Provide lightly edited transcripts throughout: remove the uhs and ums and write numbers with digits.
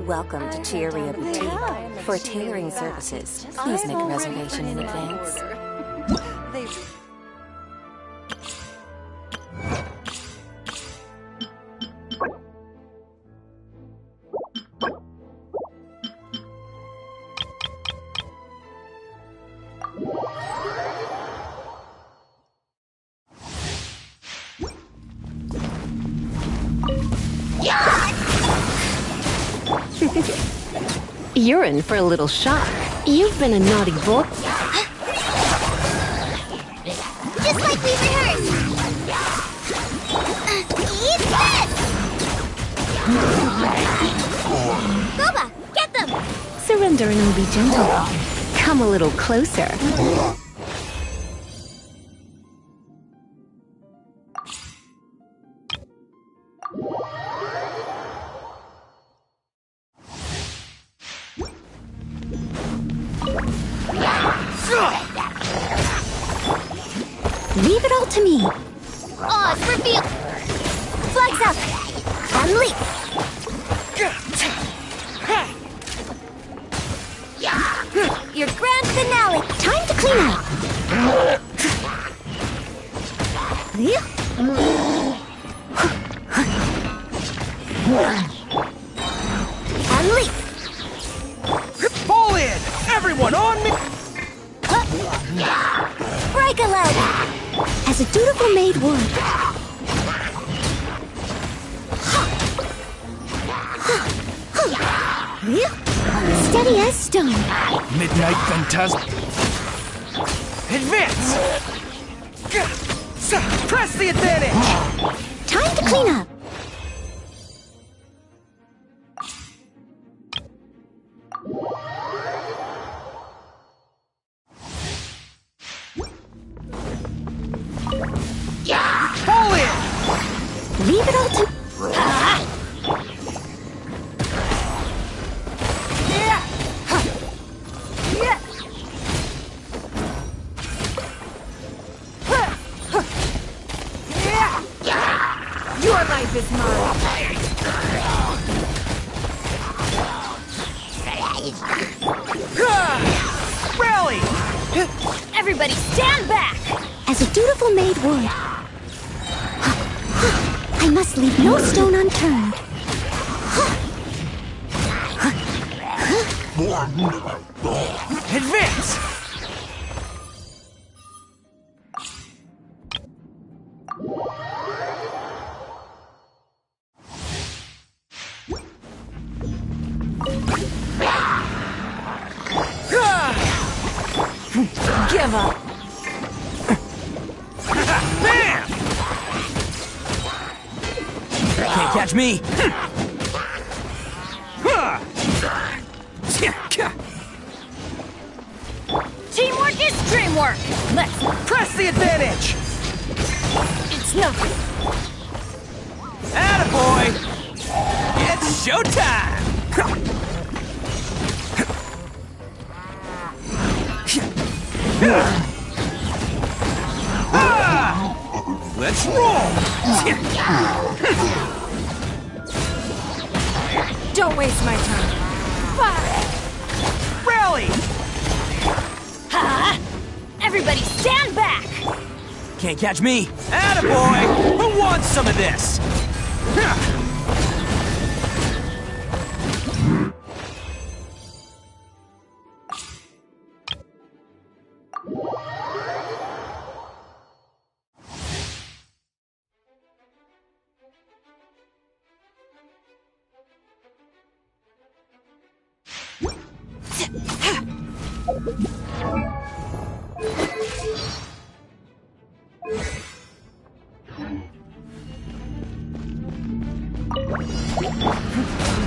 Welcome to Chiori Boutique. For tailoring services, please make a reservation in advance. You're in for a little shock. You've been a naughty boy. Just like we rehearsed! Eat this! Boba, get them! Surrender and be gentle. Come a little closer. Leave it all to me. Oz, reveal! Flags up! Unleash! Your grand finale! Time to clean up. Unleash! Pull in! Everyone on me! Break a leg! As a dutiful maid would. Steady as stone. Midnight Phantasm. Advance! Press the advantage! Time to clean up. Pull in! Leave it all to... Your life is mine! Rally! Everybody stand back! As a dutiful maid would. I must leave no stone unturned. Advance! Give up! Bam! Can't catch me! Teamwork is dreamwork! Let's... Press the advantage! It's nothing! Attaboy! It's showtime! Let's roll! Don't waste my time! Rally! Ha! Everybody stand back! Can't catch me! Attaboy! Who wants some of this?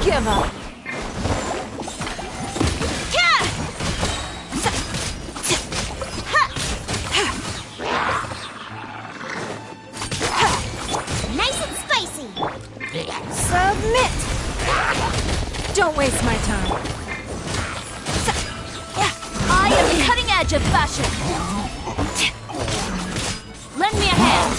Give up! Nice and spicy! Submit! Don't waste my time. I am the cutting edge of fashion! Lend me a hand!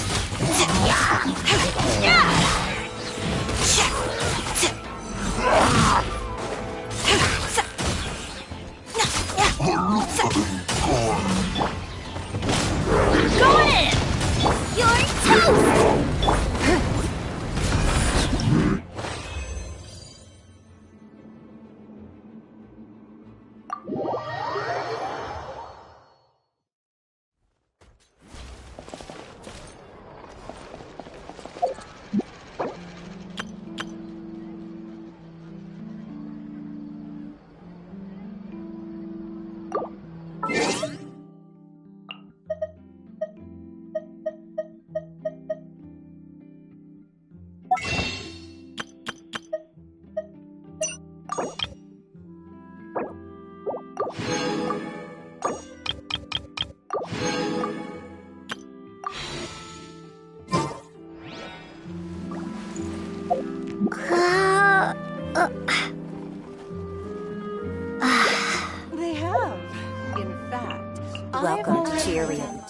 Welcome to Chiori.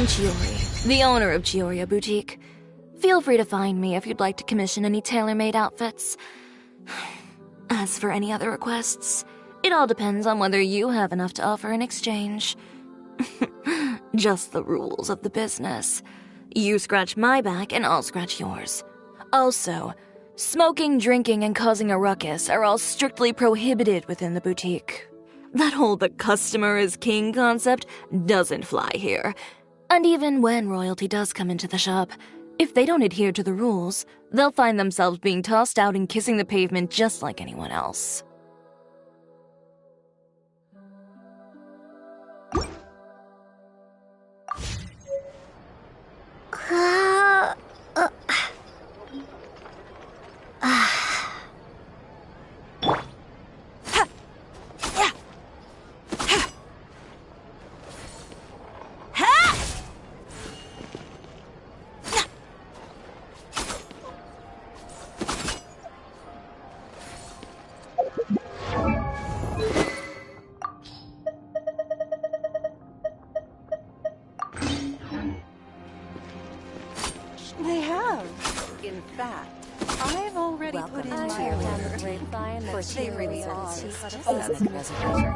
am Chiori, the owner of Chiori Boutique. Feel free to find me if you'd like to commission any tailor-made outfits. As for any other requests, it all depends on whether you have enough to offer in exchange. Just the rules of the business. You scratch my back and I'll scratch yours. Also, smoking, drinking, and causing a ruckus are all strictly prohibited within the boutique. That whole "the customer is king" concept doesn't fly here. And even when royalty does come into the shop, if they don't adhere to the rules, they'll find themselves being tossed out and kissing the pavement just like anyone else. They have. In fact, I've already put in my order. For They really catering are. services, please make a reservation.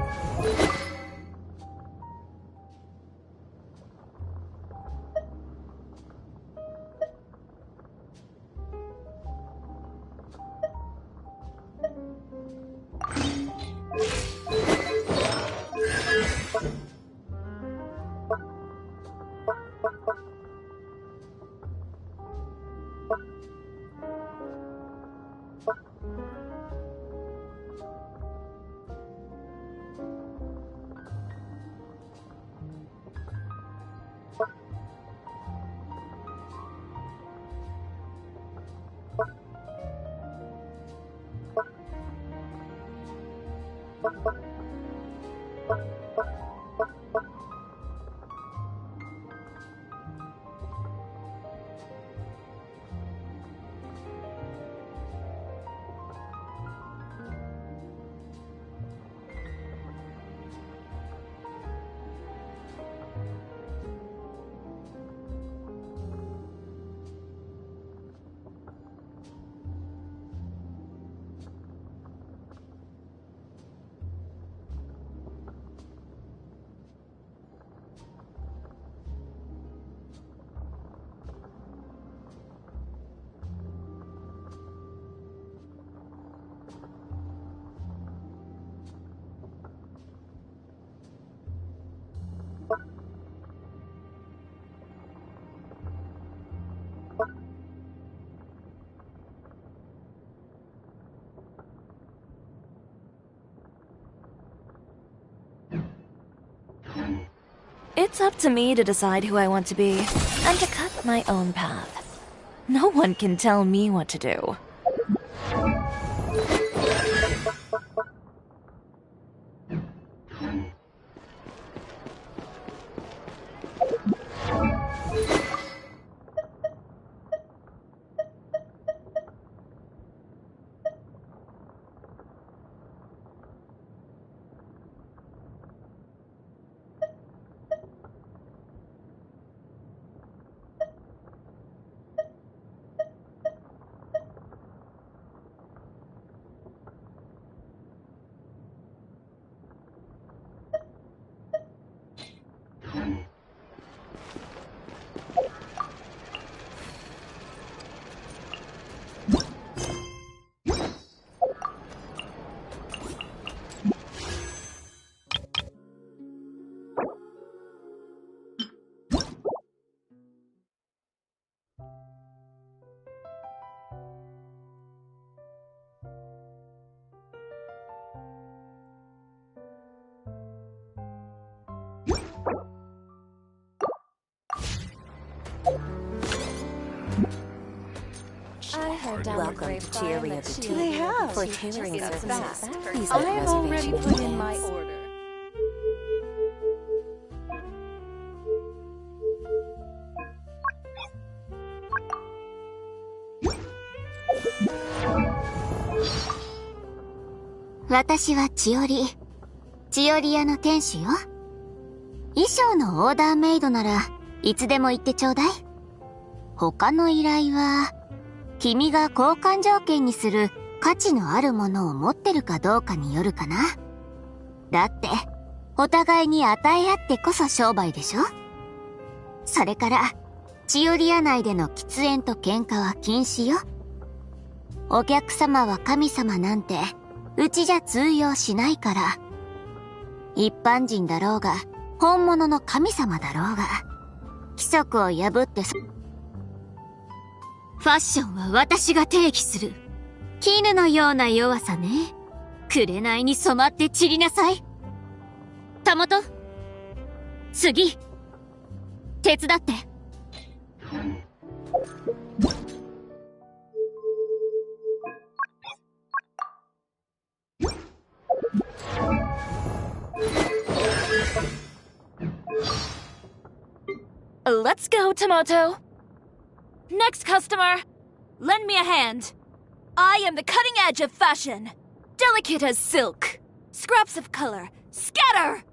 It's up to me to decide who I want to be, and to cut my own path. No one can tell me what to do. Welcome to Chiori Boutique. They have. For catering services, please make a I've already reservation. put in my order.私はチオリ。チオリ屋の店主よ。衣装のオーダーメイドならいつでも言ってちょうだい。他の依頼は、君が交換条件にする価値のあるものを持ってるかどうかによるかな。だって、お互いに与え合ってこそ商売でしょ。それから、チオリア内での喫煙と喧嘩は禁止よ。お客様は神様なんて、うちじゃ通用しないから。一般人だろうが、本物の神様だろうが、規則を破ってファッションは私が定義する。絹のような弱さね。紅に染まって散りなさい。たもと、次、手伝って。Let's go, Tomato. Next customer, lend me a hand. I am the cutting edge of fashion. Delicate as silk. Scraps of color. Scatter!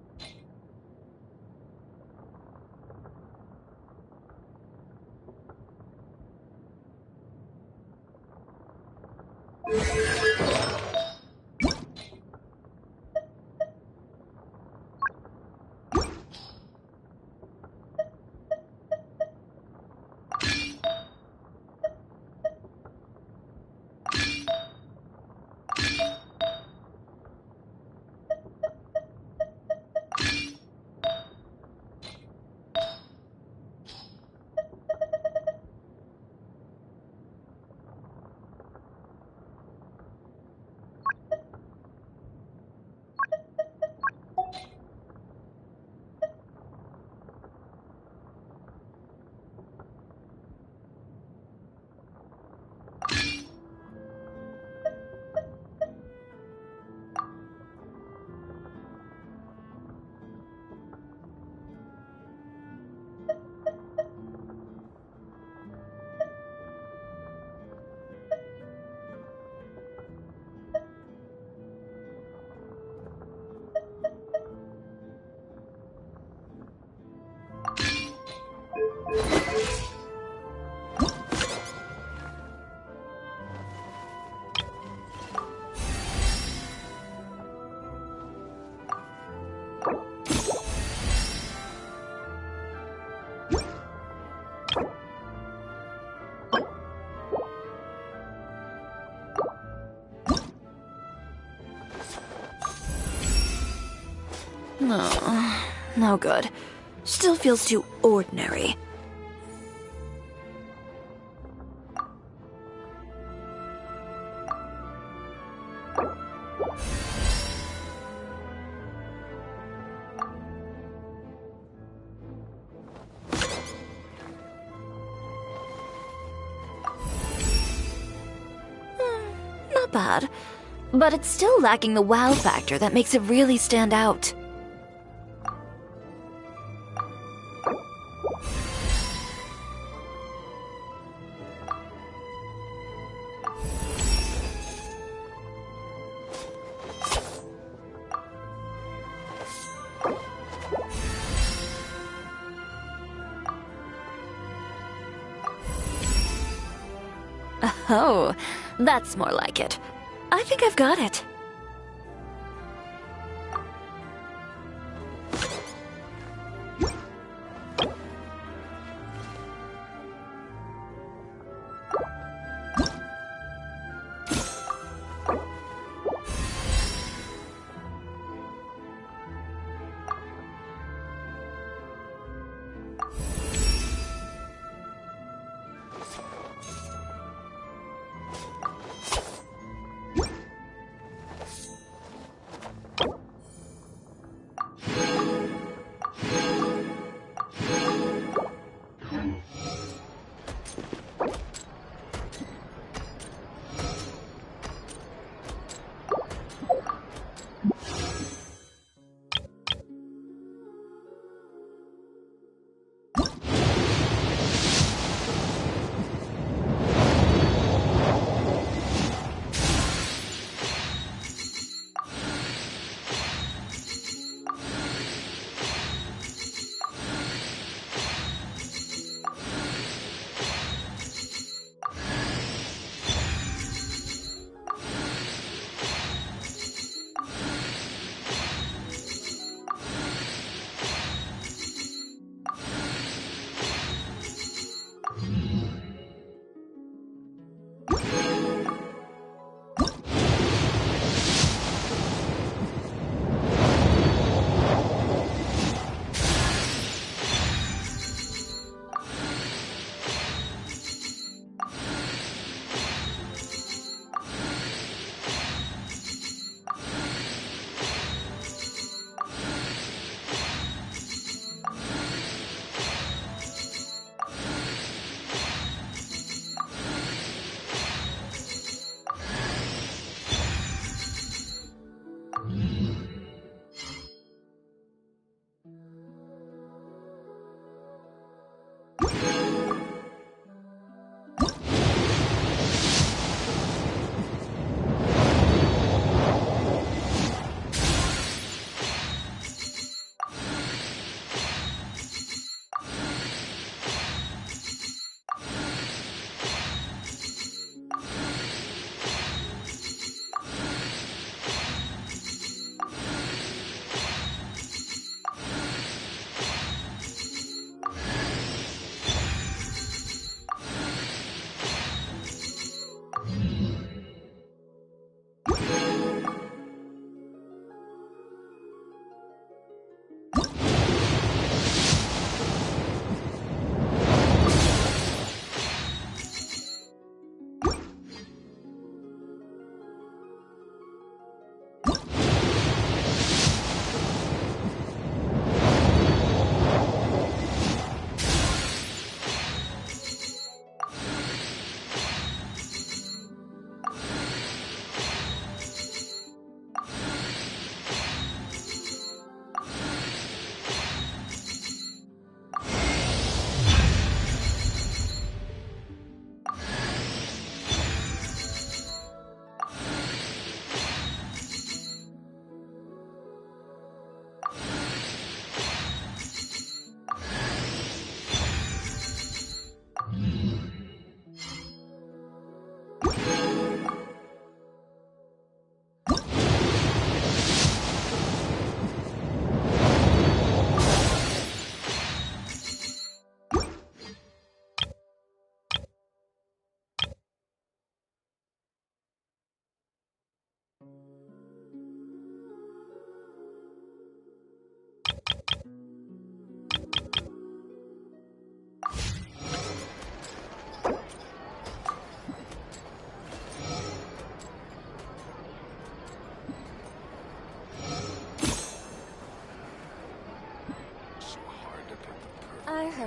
No good. Still feels too ordinary. Not bad. But it's still lacking the wow factor that makes it really stand out. Oh, that's more like it. I think I've got it.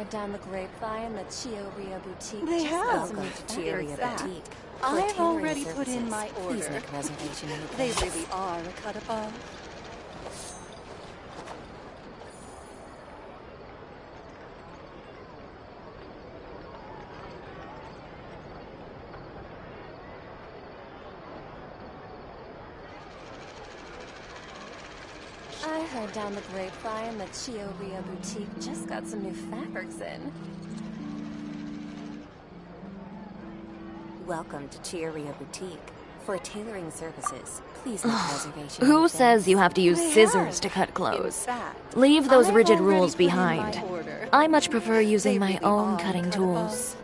heard down the grapevine that Chiori Boutique They just have. got some new Chiori That. Boutique. For I've tailoring already put in services, my Please order. make a reservation in They advance. really are a cut above. I heard down the grapevine that Chiori Boutique just got some new fabrics in. Welcome to Chiori Boutique. For tailoring services, please make a reservation in Who advance. says you have to use They scissors have. to cut In clothes? fact, Leave those I've rigid already rules put in my behind. order. I much prefer using They my really own are a cutting cut above. tools.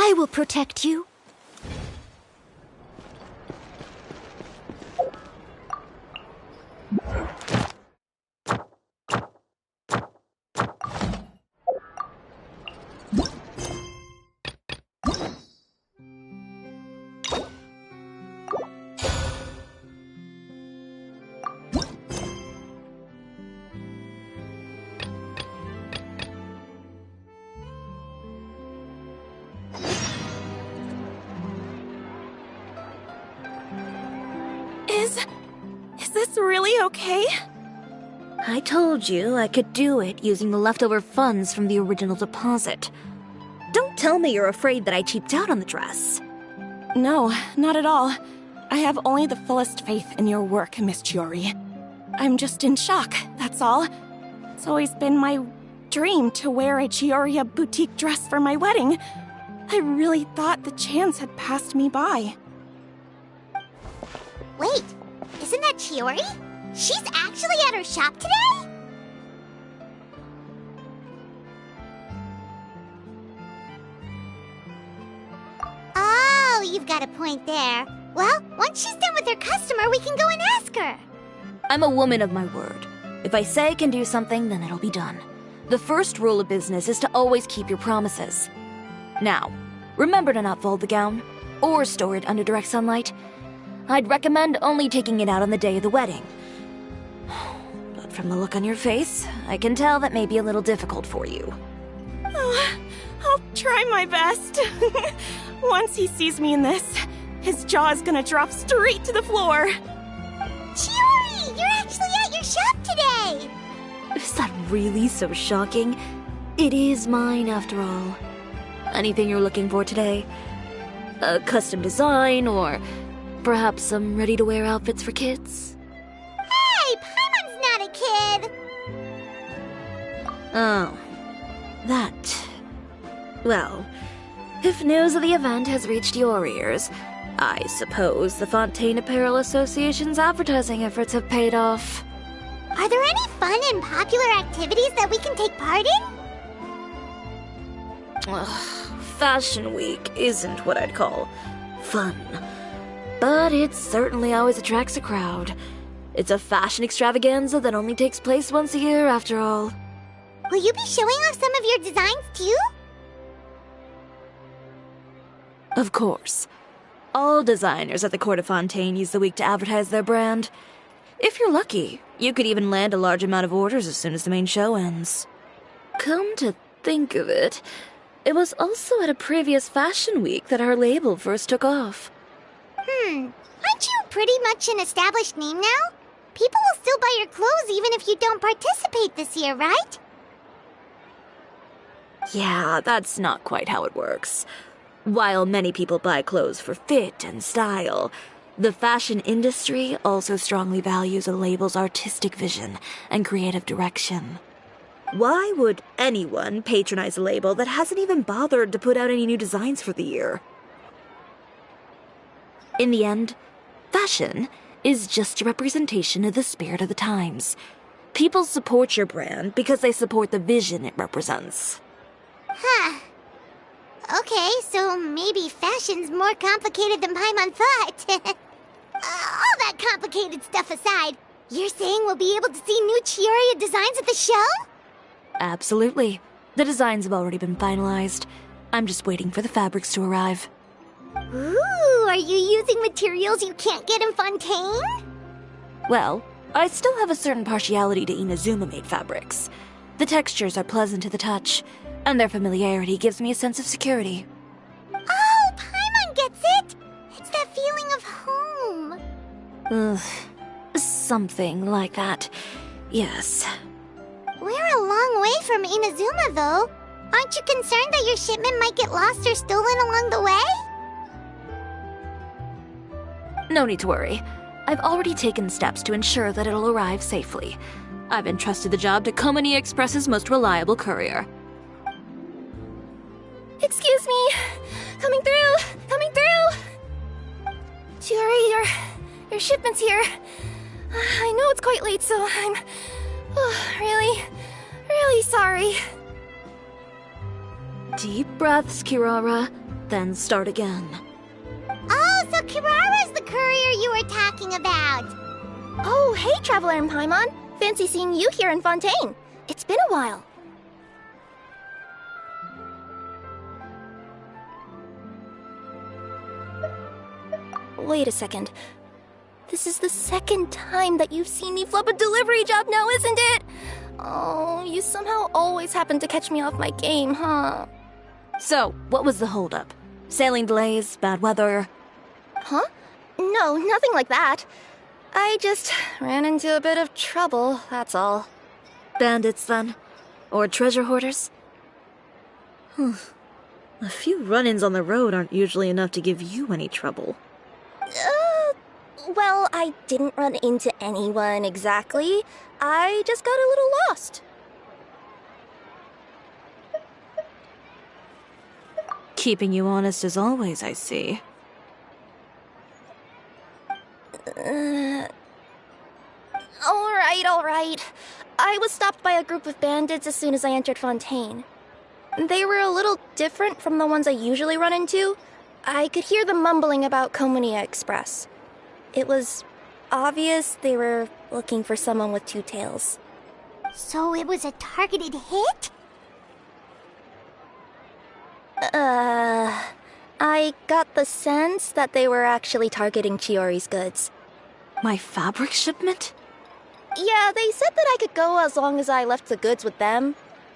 I will protect you. Is this really okay? I told you I could do it using the leftover funds from the original deposit. Don't tell me you're afraid that I cheaped out on the dress. No, not at all. I have only the fullest faith in your work, Miss Chiori. I'm just in shock, that's all. It's always been my dream to wear a Chiori boutique dress for my wedding. I really thought the chance had passed me by. Wait, isn't that Chiori? She's actually at her shop today? Oh, you've got a point there. Well, once she's done with her customer, we can go and ask her. I'm a woman of my word. If I say I can do something, then it'll be done. The first rule of business is to always keep your promises. Now, remember to not fold the gown, or store it under direct sunlight. I'd recommend only taking it out on the day of the wedding. But from the look on your face, I can tell that may be a little difficult for you. Oh, I'll try my best. Once he sees me in this, his jaw is gonna drop straight to the floor. Chiori, you're actually at your shop today! Is that really so shocking? It is mine, after all. Anything you're looking for today? A custom design, or perhaps some ready-to-wear outfits for kids? Hey, Paimon's not a kid! Oh, that. Well, if news of the event has reached your ears, I suppose the Fontaine Apparel Association's advertising efforts have paid off. Are there any fun and popular activities that we can take part in? Ugh, Fashion Week isn't what I'd call fun. But it certainly always attracts a crowd. It's a fashion extravaganza that only takes place once a year, after all. Will you be showing off some of your designs, too? Of course. All designers at the Court of Fontaine use the week to advertise their brand. If you're lucky, you could even land a large amount of orders as soon as the main show ends. Come to think of it, it was also at a previous fashion week that our label first took off. Aren't you pretty much an established name now? People will still buy your clothes even if you don't participate this year, right? Yeah, that's not quite how it works. While many people buy clothes for fit and style, the fashion industry also strongly values a label's artistic vision and creative direction. Why would anyone patronize a label that hasn't even bothered to put out any new designs for the year? In the end, fashion is just a representation of the spirit of the times. People support your brand because they support the vision it represents. Huh. Okay, so maybe fashion's more complicated than Paimon thought. All that complicated stuff aside, you're saying we'll be able to see new Chiori designs at the show? Absolutely. The designs have already been finalized. I'm just waiting for the fabrics to arrive. Ooh, are you using materials you can't get in Fontaine? Well, I still have a certain partiality to Inazuma-made fabrics. The textures are pleasant to the touch, and their familiarity gives me a sense of security. Oh, Paimon gets it! It's that feeling of home. Ugh, something like that. Yes. We're a long way from Inazuma, though. Aren't you concerned that your shipment might get lost or stolen along the way? No need to worry. I've already taken steps to ensure that it'll arrive safely. I've entrusted the job to Komani Express's most reliable courier. Excuse me! Coming through! Coming through! Chiori, your shipment's here. I know it's quite late, so I'm really sorry. Deep breaths, Kirara. then start again. Oh, so Kirara's the courier you were talking about. Oh, hey, Traveler and Paimon. Fancy seeing you here in Fontaine. It's been a while. Wait a second. This is the second time that you've seen me flub a delivery job now, isn't it? Oh, you somehow always happen to catch me off my game, huh? So, what was the holdup? Sailing delays, bad weather? Huh? No, nothing like that. I just ran into a bit of trouble, that's all. Bandits, then? Or treasure hoarders? A few run-ins on the road aren't usually enough to give you any trouble. Well, I didn't run into anyone exactly. I just got a little lost. Keeping you honest as always, I see. All right. I was stopped by a group of bandits as soon as I entered Fontaine. They were a little different from the ones I usually run into. I could hear them mumbling about Komunia Express. It was obvious they were looking for someone with two tails. So it was a targeted hit? I got the sense that they were actually targeting Chiori's goods. My fabric shipment? Yeah, they said that I could go as long as I left the goods with them.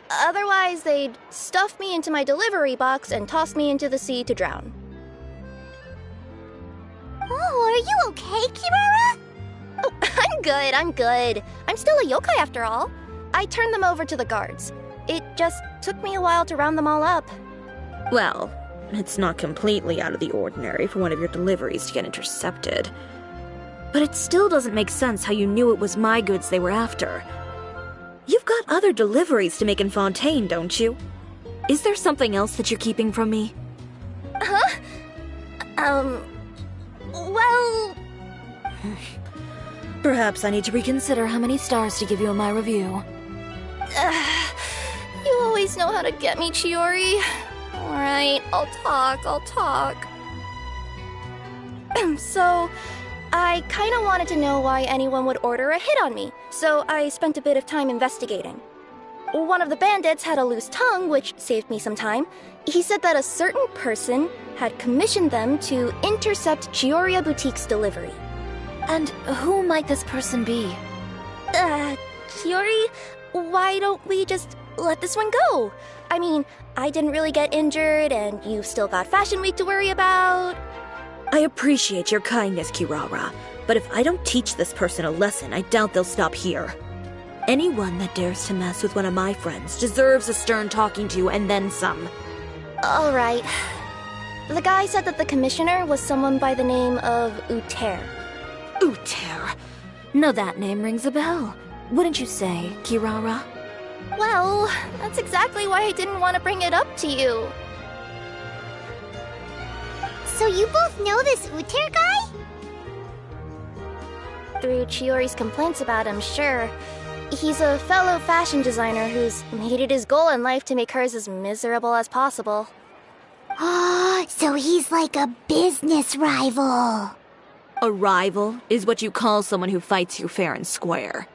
Otherwise, they'd stuff me into my delivery box and toss me into the sea to drown. Oh, are you okay, Kirara? Oh, I'm good. I'm still a yokai after all. I turned them over to the guards. It just took me a while to round them all up. Well, it's not completely out of the ordinary for one of your deliveries to get intercepted. But it still doesn't make sense how you knew it was my goods they were after. You've got other deliveries to make in Fontaine, don't you? Is there something else that you're keeping from me? Huh? Well... Perhaps I need to reconsider how many stars to give you in my review. You always know how to get me, Chiori. Alright, I'll talk. So, I kinda wanted to know why anyone would order a hit on me, so I spent a bit of time investigating. One of the bandits had a loose tongue, which saved me some time. He said that a certain person had commissioned them to intercept Chiori Boutique's delivery. And who might this person be? Chiori, why don't we just let this one go? I mean, I didn't really get injured, and you've still got Fashion Week to worry about. I appreciate your kindness, Kirara, but if I don't teach this person a lesson, I doubt they'll stop here. Anyone that dares to mess with one of my friends deserves a stern talking to and then some. Alright. The guy said that the commissioner was someone by the name of Uter. Uter. Now that name rings a bell. Wouldn't you say, Kirara? Well, that's exactly why I didn't want to bring it up to you. So you both know this Uter guy? Through Chiori's complaints about him, sure. He's a fellow fashion designer who's made it his goal in life to make hers as miserable as possible. Oh, so he's like a business rival. A rival is what you call someone who fights you fair and square.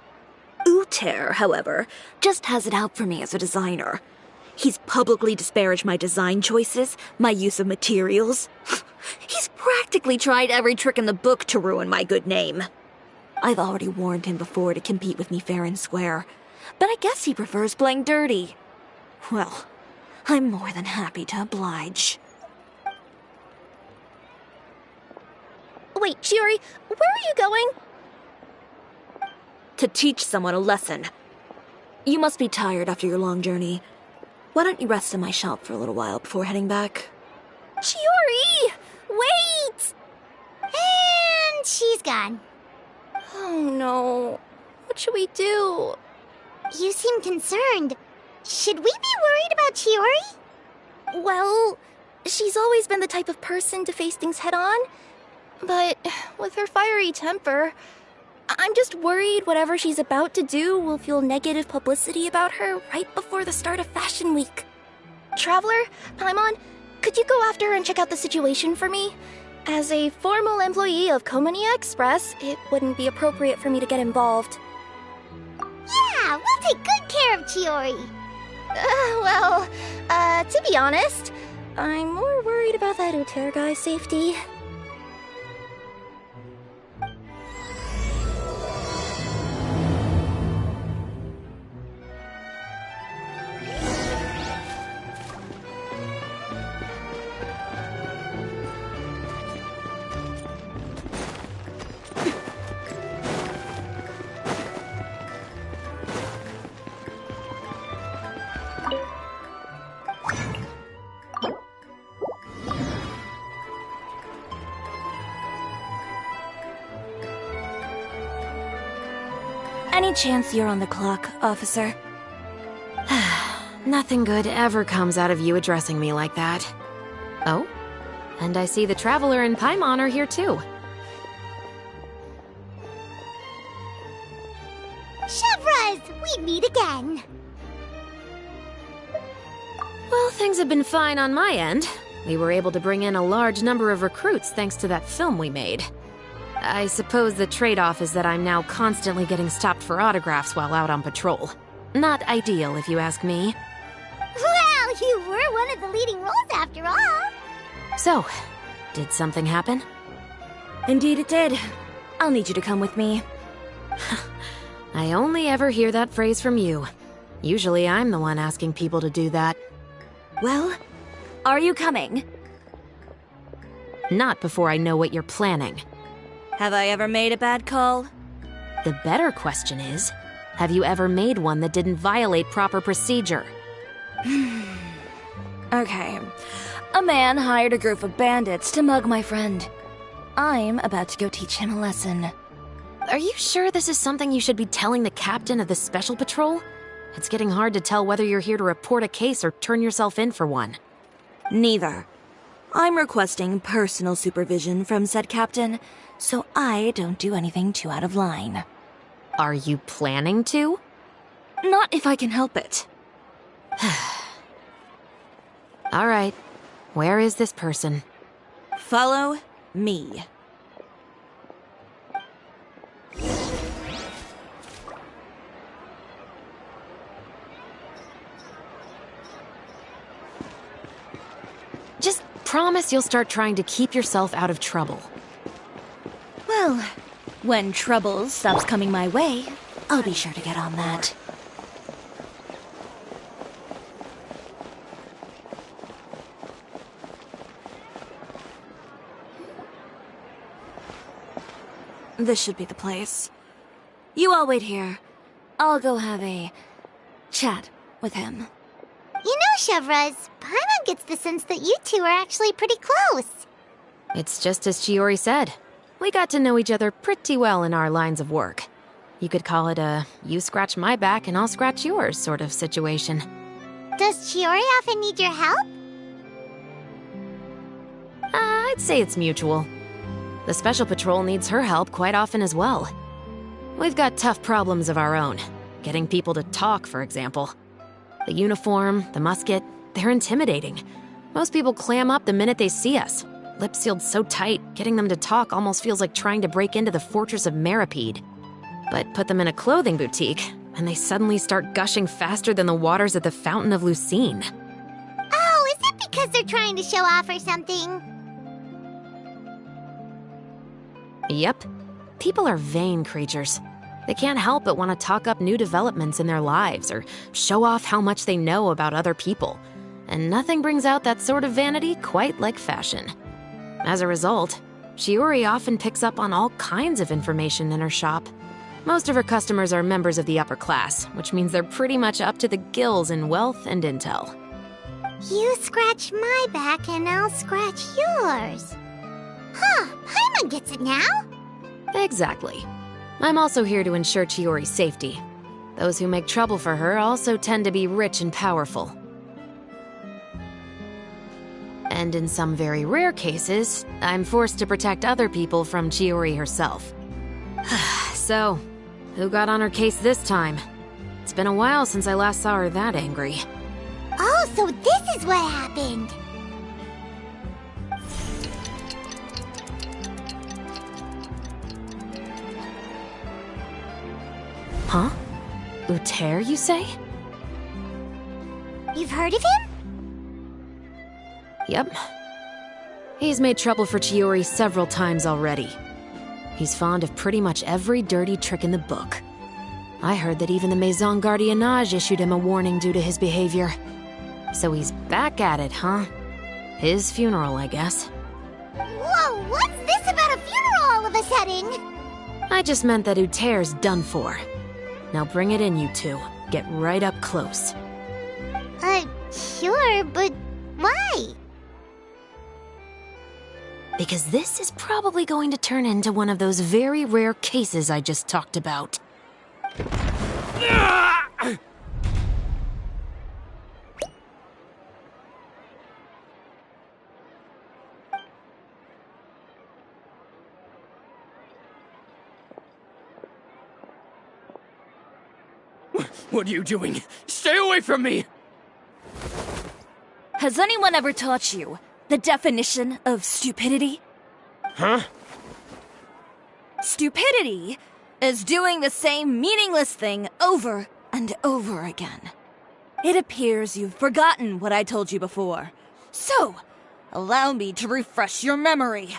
Uter, however, just has it out for me as a designer. He's publicly disparaged my design choices, my use of materials. He's practically tried every trick in the book to ruin my good name. I've already warned him before to compete with me fair and square, but I guess he prefers playing dirty. Well, I'm more than happy to oblige. Wait, Chiori, where are you going? To teach someone a lesson. You must be tired after your long journey. Why don't you rest in my shop for a little while before heading back? Chiori! Wait! And she's gone. Oh no. What should we do? You seem concerned. Should we be worried about Chiori? Well, she's always been the type of person to face things head on. But with her fiery temper, I'm just worried whatever she's about to do will fuel negative publicity about her right before the start of Fashion Week. Traveler, Paimon, could you go after and check out the situation for me? As a formal employee of Komonia Express, it wouldn't be appropriate for me to get involved. Yeah, we'll take good care of Chiori. To be honest, I'm more worried about that Uter guy's safety. Any chance you're on the clock, officer? Nothing good ever comes out of you addressing me like that. Oh? And I see the Traveler and Paimon are here too. Chevras, we meet again. Well, things have been fine on my end. We were able to bring in a large number of recruits thanks to that film we made. I suppose the trade-off is that I'm now constantly getting stopped for autographs while out on patrol. Not ideal, if you ask me. Well, you were one of the leading roles after all. So, did something happen? Indeed it did. I'll need you to come with me. I only ever hear that phrase from you. Usually I'm the one asking people to do that. Well, are you coming? Not before I know what you're planning. Have I ever made a bad call? The better question is, have you ever made one that didn't violate proper procedure? Okay. A man hired a group of bandits to mug my friend. I'm about to go teach him a lesson. Are you sure this is something you should be telling the captain of the Special Patrol? It's getting hard to tell whether you're here to report a case or turn yourself in for one. Neither. I'm requesting personal supervision from said captain, so I don't do anything too out of line. Are you planning to? Not if I can help it. All right. Where is this person? Follow me. Just promise you'll start trying to keep yourself out of trouble. Well, when trouble stops coming my way, I'll be sure to get on that. This should be the place. You all wait here. I'll go have a chat with him. You know, Chevras, Paimon gets the sense that you two are actually pretty close. It's just as Chiori said. We got to know each other pretty well in our lines of work. You could call it a you scratch my back and I'll scratch yours sort of situation. Does Chiori often need your help? I'd say it's mutual. The Special Patrol needs her help quite often as well. We've got tough problems of our own. Getting people to talk, for example. The uniform, the musket, they're intimidating. Most people clam up the minute they see us. Lips sealed so tight, getting them to talk almost feels like trying to break into the fortress of Meripede. But put them in a clothing boutique, and they suddenly start gushing faster than the waters at the Fountain of Lucine. Oh, is it because they're trying to show off or something? Yep. People are vain creatures. They can't help but want to talk up new developments in their lives or show off how much they know about other people. And nothing brings out that sort of vanity quite like fashion. As a result, Chiori often picks up on all kinds of information in her shop. Most of her customers are members of the upper class, which means they're pretty much up to the gills in wealth and intel. You scratch my back and I'll scratch yours. Huh, Paimon gets it now. Exactly. I'm also here to ensure Chiori's safety. Those who make trouble for her also tend to be rich and powerful. And in some very rare cases, I'm forced to protect other people from Chiori herself. So, who got on her case this time? It's been a while since I last saw her that angry. Oh, so this is what happened. Uter, you say? You've heard of him? Yep. He's made trouble for Chiori several times already. He's fond of pretty much every dirty trick in the book. I heard that even the Maison Gardiennage issued him a warning due to his behavior. So he's back at it, huh? His funeral, I guess. Whoa, what's this about a funeral all of a sudden? I just meant that Uter's done for. Now bring it in, you two. Get right up close. Sure, but why? Because this is probably going to turn into one of those very rare cases I just talked about. What are you doing? Stay away from me! Has anyone ever taught you the definition of stupidity? Huh? Stupidity is doing the same meaningless thing over and over again. It appears you've forgotten what I told you before. So, allow me to refresh your memory.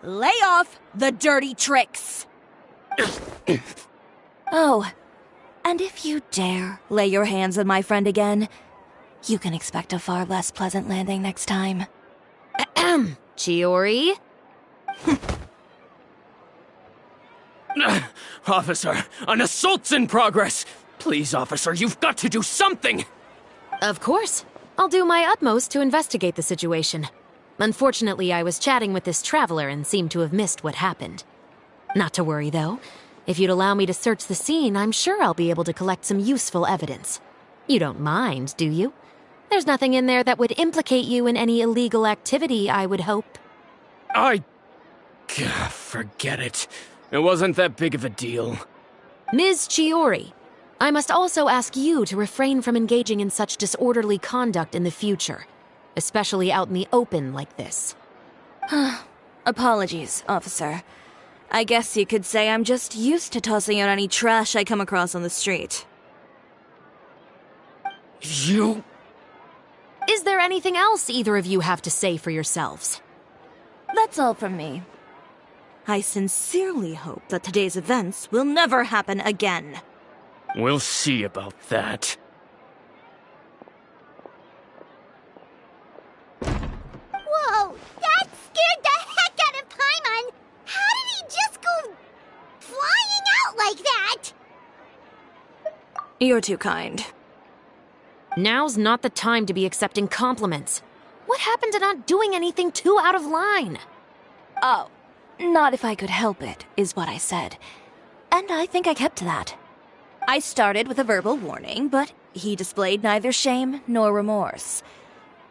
Lay off the dirty tricks. Oh, and if you dare lay your hands on my friend again, you can expect a far less pleasant landing next time. Ahem. Chiori? Officer, an assault's in progress! Please, officer, you've got to do something! Of course. I'll do my utmost to investigate the situation. Unfortunately, I was chatting with this traveler and seemed to have missed what happened. Not to worry, though. If you'd allow me to search the scene, I'm sure I'll be able to collect some useful evidence. You don't mind, do you? There's nothing in there that would implicate you in any illegal activity, I would hope. Forget it. It wasn't that big of a deal. Ms. Chiori, I must also ask you to refrain from engaging in such disorderly conduct in the future, especially out in the open like this. Apologies, officer. I guess you could say I'm just used to tossing out any trash I come across on the street. You... Is there anything else either of you have to say for yourselves? That's all from me. I sincerely hope that today's events will never happen again. We'll see about that. Whoa, that scared the heck out of Paimon! How did he just go flying out like that? You're too kind. Now's not the time to be accepting compliments. What happened to not doing anything too out of line? Oh, not if I could help it, is what I said. And I think I kept to that. I started with a verbal warning, but he displayed neither shame nor remorse.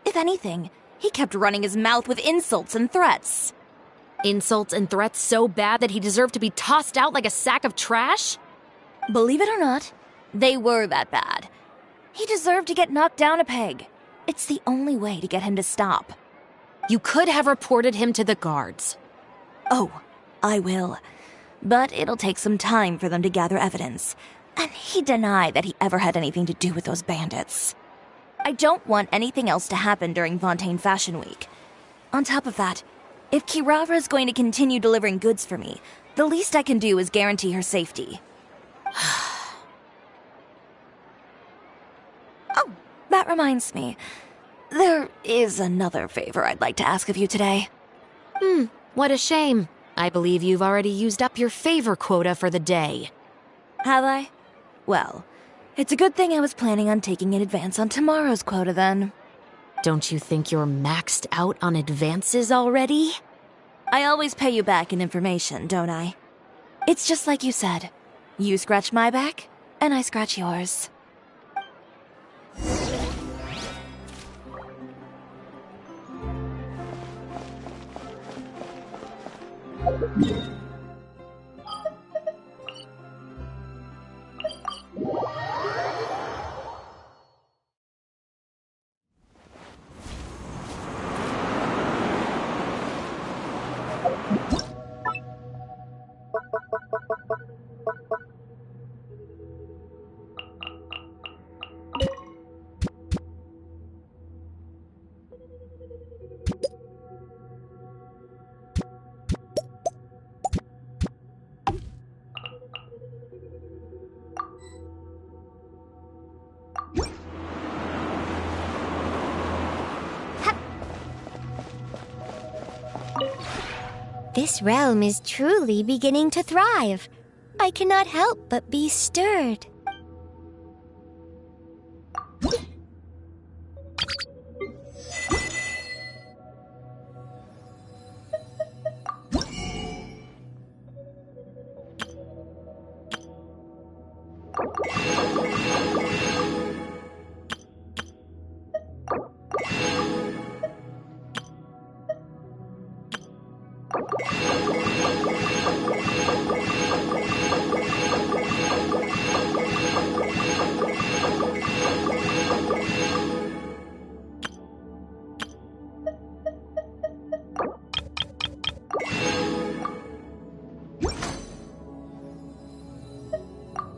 If anything, he kept running his mouth with insults and threats. Insults and threats so bad that he deserved to be tossed out like a sack of trash? Believe it or not, they were that bad. He deserved to get knocked down a peg. It's the only way to get him to stop. You could have reported him to the guards. Oh, I will. But it'll take some time for them to gather evidence. And he denied that he ever had anything to do with those bandits. I don't want anything else to happen during Fontaine Fashion Week. On top of that, if Kirara is going to continue delivering goods for me, the least I can do is guarantee her safety. Oh, that reminds me. There is another favor I'd like to ask of you today. What a shame. I believe you've already used up your favor quota for the day. Have I? Well, it's a good thing I was planning on taking an advance on tomorrow's quota then. Don't you think you're maxed out on advances already? I always pay you back in information, don't I? It's just like you said. You scratch my back, and I scratch yours. This realm is truly beginning to thrive. I cannot help but be stirred.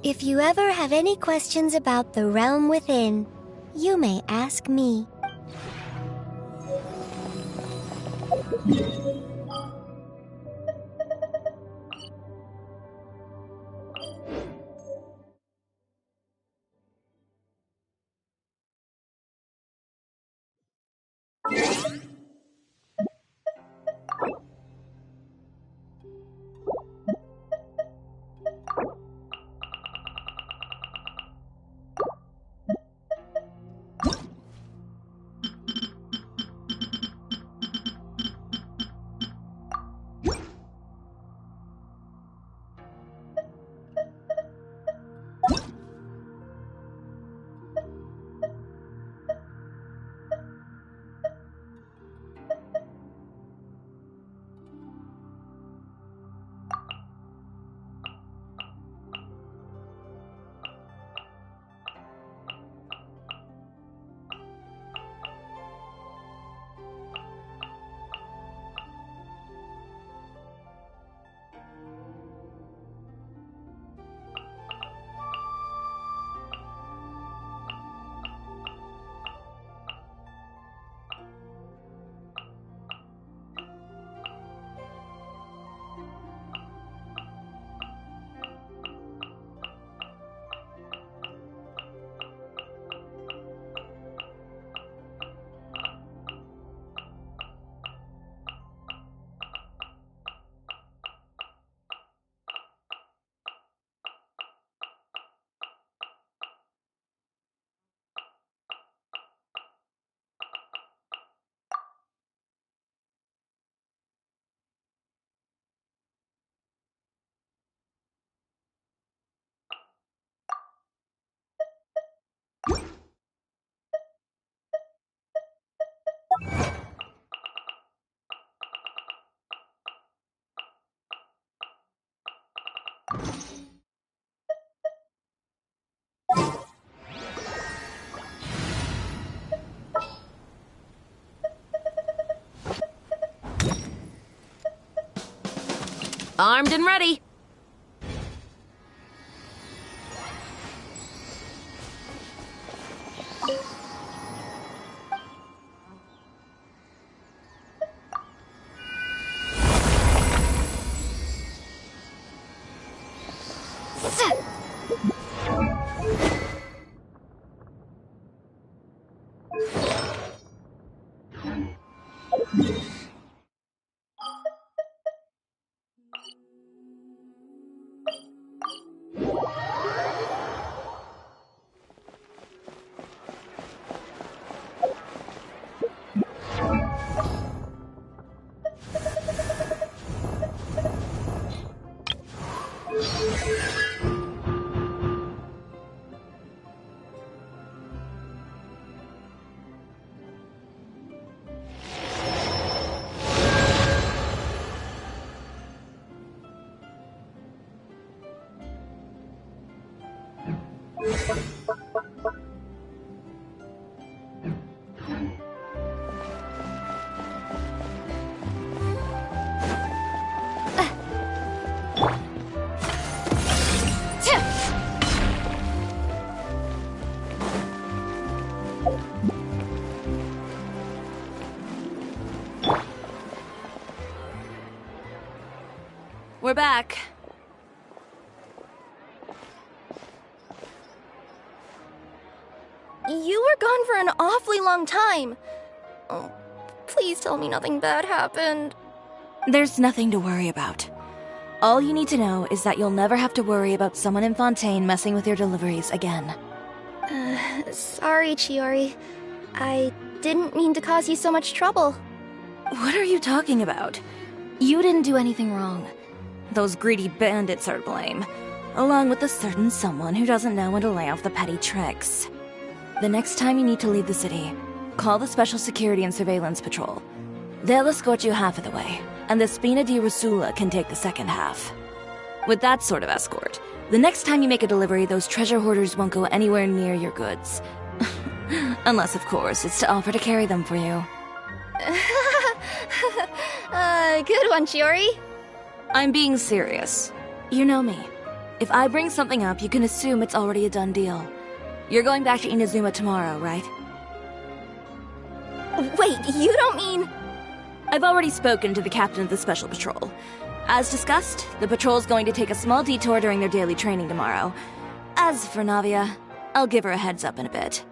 If you ever have any questions about the realm within, you may ask me. Armed and ready. We're back. You were gone for an awfully long time. Oh, please tell me nothing bad happened. There's nothing to worry about. All you need to know is that you'll never have to worry about someone in Fontaine messing with your deliveries again. Sorry, Chiori. I didn't mean to cause you so much trouble. What are you talking about? You didn't do anything wrong. Those greedy bandits are to blame, along with a certain someone who doesn't know when to lay off the petty tricks. The next time you need to leave the city, call the Special Security and Surveillance Patrol. They'll escort you half of the way, and the Spina di Rusula can take the second half. With that sort of escort, the next time you make a delivery, those treasure hoarders won't go anywhere near your goods. Unless, of course, it's to offer to carry them for you. Good one, Chiori. I'm being serious. You know me. If I bring something up, you can assume it's already a done deal. You're going back to Inazuma tomorrow, right? Wait, you don't mean... I've already spoken to the captain of the Special Patrol. As discussed, the patrol's going to take a small detour during their daily training tomorrow. As for Navia, I'll give her a heads up in a bit.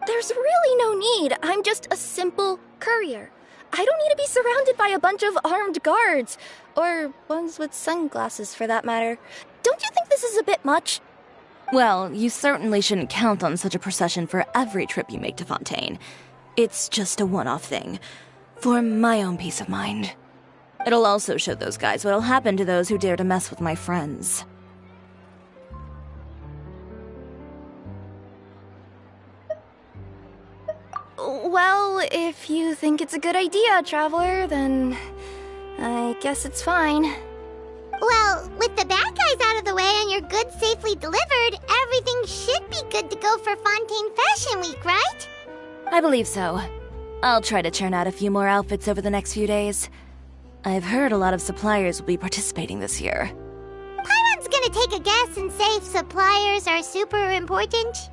There's really no need. I'm just a simple courier. I don't need to be surrounded by a bunch of armed guards. Or ones with sunglasses, for that matter. Don't you think this is a bit much? Well, you certainly shouldn't count on such a procession for every trip you make to Fontaine. It's just a one-off thing, for my own peace of mind. It'll also show those guys what'll happen to those who dare to mess with my friends. Well, if you think it's a good idea, Traveler, then I guess it's fine. Well, with the bad guys out of the way and your goods safely delivered, everything should be good to go for Fontaine Fashion Week, right? I believe so. I'll try to churn out a few more outfits over the next few days. I've heard a lot of suppliers will be participating this year. Paimon's gonna take a guess and say if suppliers are super important.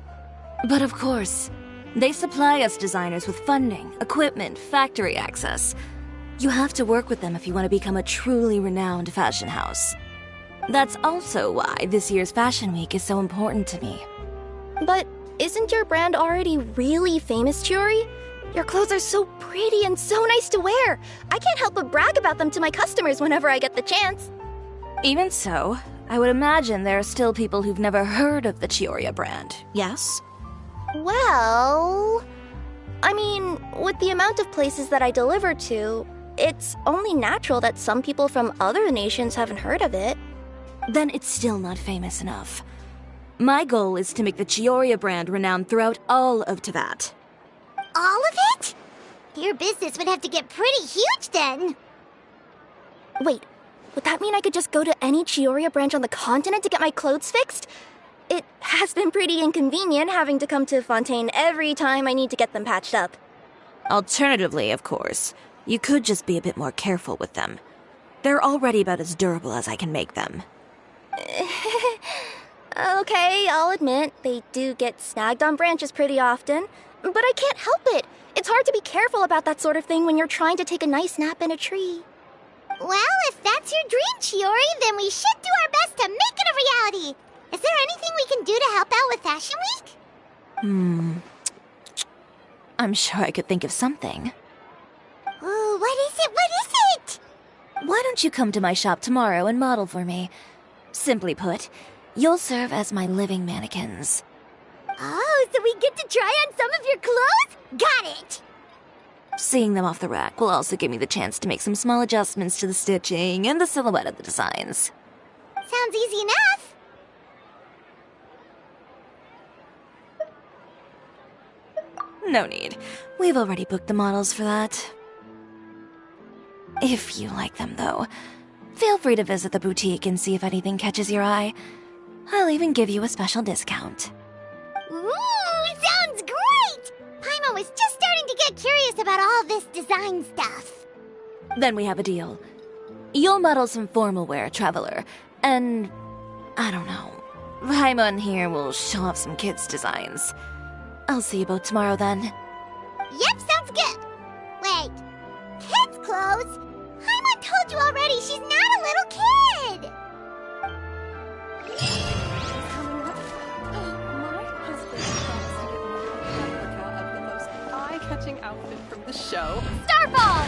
But of course, they supply us designers with funding, equipment, factory access. You have to work with them if you want to become a truly renowned fashion house. That's also why this year's Fashion Week is so important to me. But isn't your brand already really famous, Chiori? Your clothes are so pretty and so nice to wear. I can't help but brag about them to my customers whenever I get the chance. Even so, I would imagine there are still people who've never heard of the Chiori brand, yes? Well... I mean, with the amount of places that I deliver to, it's only natural that some people from other nations haven't heard of it. Then it's still not famous enough. My goal is to make the Chiori brand renowned throughout all of Teyvat. All of it? Your business would have to get pretty huge then. Wait, would that mean I could just go to any Chiori branch on the continent to get my clothes fixed? It has been pretty inconvenient having to come to Fontaine every time I need to get them patched up. Alternatively, of course, you could just be a bit more careful with them. They're already about as durable as I can make them. Okay, I'll admit, they do get snagged on branches pretty often, but I can't help it. It's hard to be careful about that sort of thing when you're trying to take a nice nap in a tree. Well, if that's your dream, Chiori, then we should do our best to make it a reality. Is there anything we can do to help out with Fashion Week? I'm sure I could think of something. Ooh, what is it? What is it? Why don't you come to my shop tomorrow and model for me? Simply put, you'll serve as my living mannequins. Oh, so we get to try on some of your clothes? Got it! Seeing them off the rack will also give me the chance to make some small adjustments to the stitching and the silhouette of the designs. Sounds easy enough. No need. We've already booked the models for that. If you like them, though, feel free to visit the boutique and see if anything catches your eye. I'll even give you a special discount. Ooh, sounds great! Paimon was just starting to get curious about all this design stuff. Then we have a deal. You'll model some formal wear, Traveler, and... I don't know. Paimon here will show off some kids' designs. I'll see you both tomorrow then. Yep, sounds good. Wait, kids' clothes? Paimon told you already she's not a little kid! My husband promised to give me a replica of the most eye-catching outfit from the show. Starfall!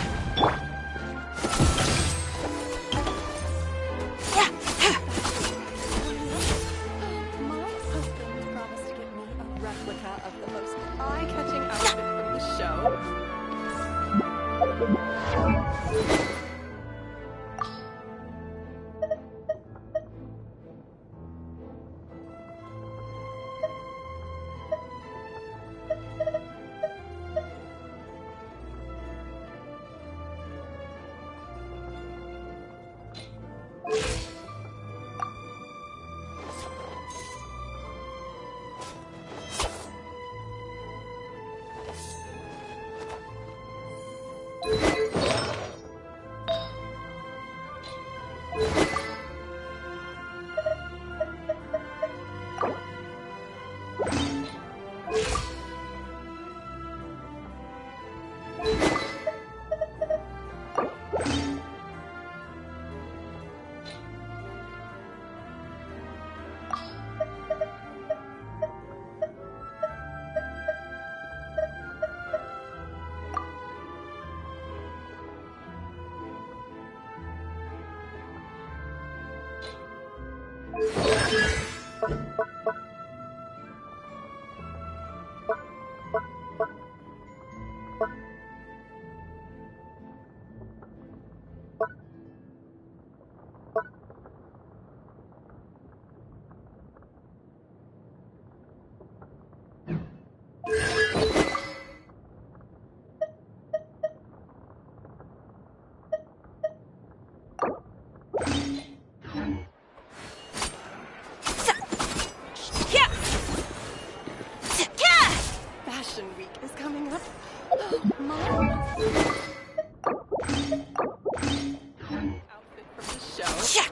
Fashion Week is coming up. Mom. Outfit from the show.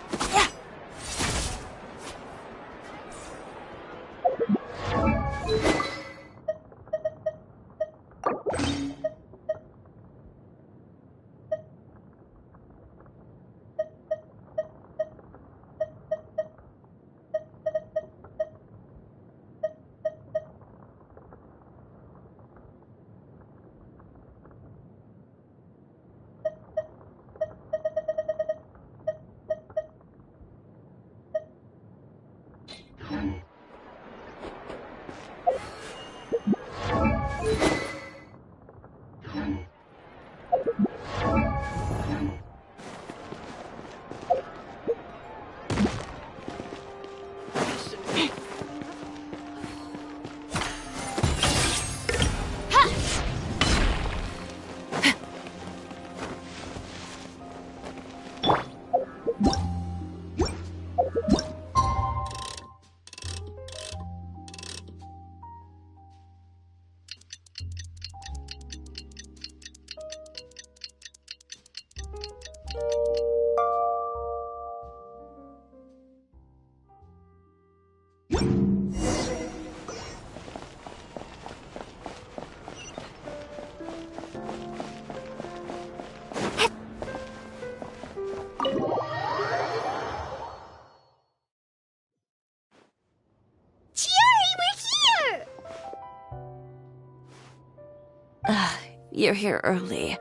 You're here early.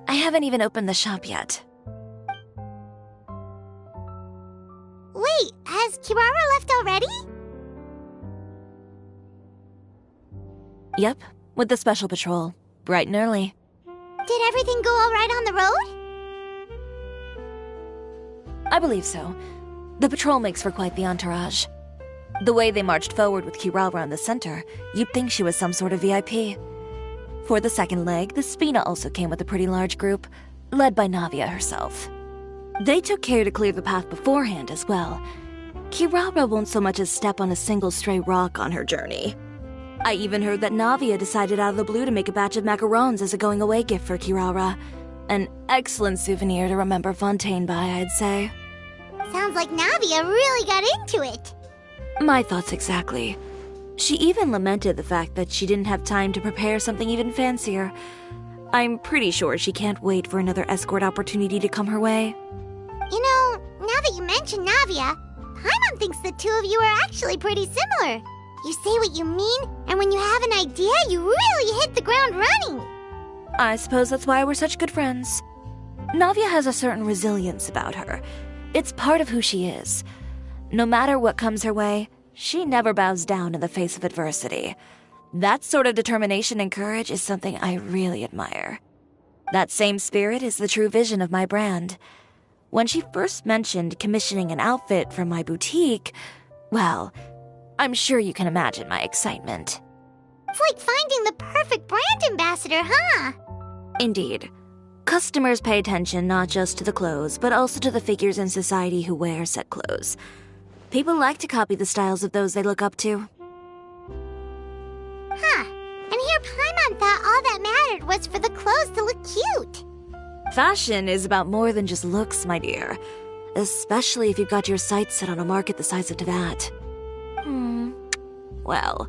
I haven't even opened the shop yet. Wait, has Kirara left already? Yep, with the special patrol. Bright and early. Did everything go all right on the road? I believe so. The patrol makes for quite the entourage. The way they marched forward with Kirara in the center, you'd think she was some sort of VIP. For the second leg, the Spina also came with a pretty large group, led by Navia herself. They took care to clear the path beforehand as well. Kirara won't so much as step on a single stray rock on her journey. I even heard that Navia decided out of the blue to make a batch of macarons as a going-away gift for Kirara. An excellent souvenir to remember Fontaine by, I'd say. Sounds like Navia really got into it. My thoughts exactly. She even lamented the fact that she didn't have time to prepare something even fancier. I'm pretty sure she can't wait for another escort opportunity to come her way. You know, now that you mention Navia, Paimon thinks the two of you are actually pretty similar. You say what you mean, and when you have an idea, you really hit the ground running. I suppose that's why we're such good friends. Navia has a certain resilience about her. It's part of who she is. No matter what comes her way, she never bows down in the face of adversity. That sort of determination and courage is something I really admire. That same spirit is the true vision of my brand. When she first mentioned commissioning an outfit from my boutique, well, I'm sure you can imagine my excitement. It's like finding the perfect brand ambassador, huh? Indeed. Customers pay attention not just to the clothes, but also to the figures in society who wear said clothes. People like to copy the styles of those they look up to. Huh. And here Paimon thought all that mattered was for the clothes to look cute. Fashion is about more than just looks, my dear. Especially if you've got your sights set on a market the size of that. Well,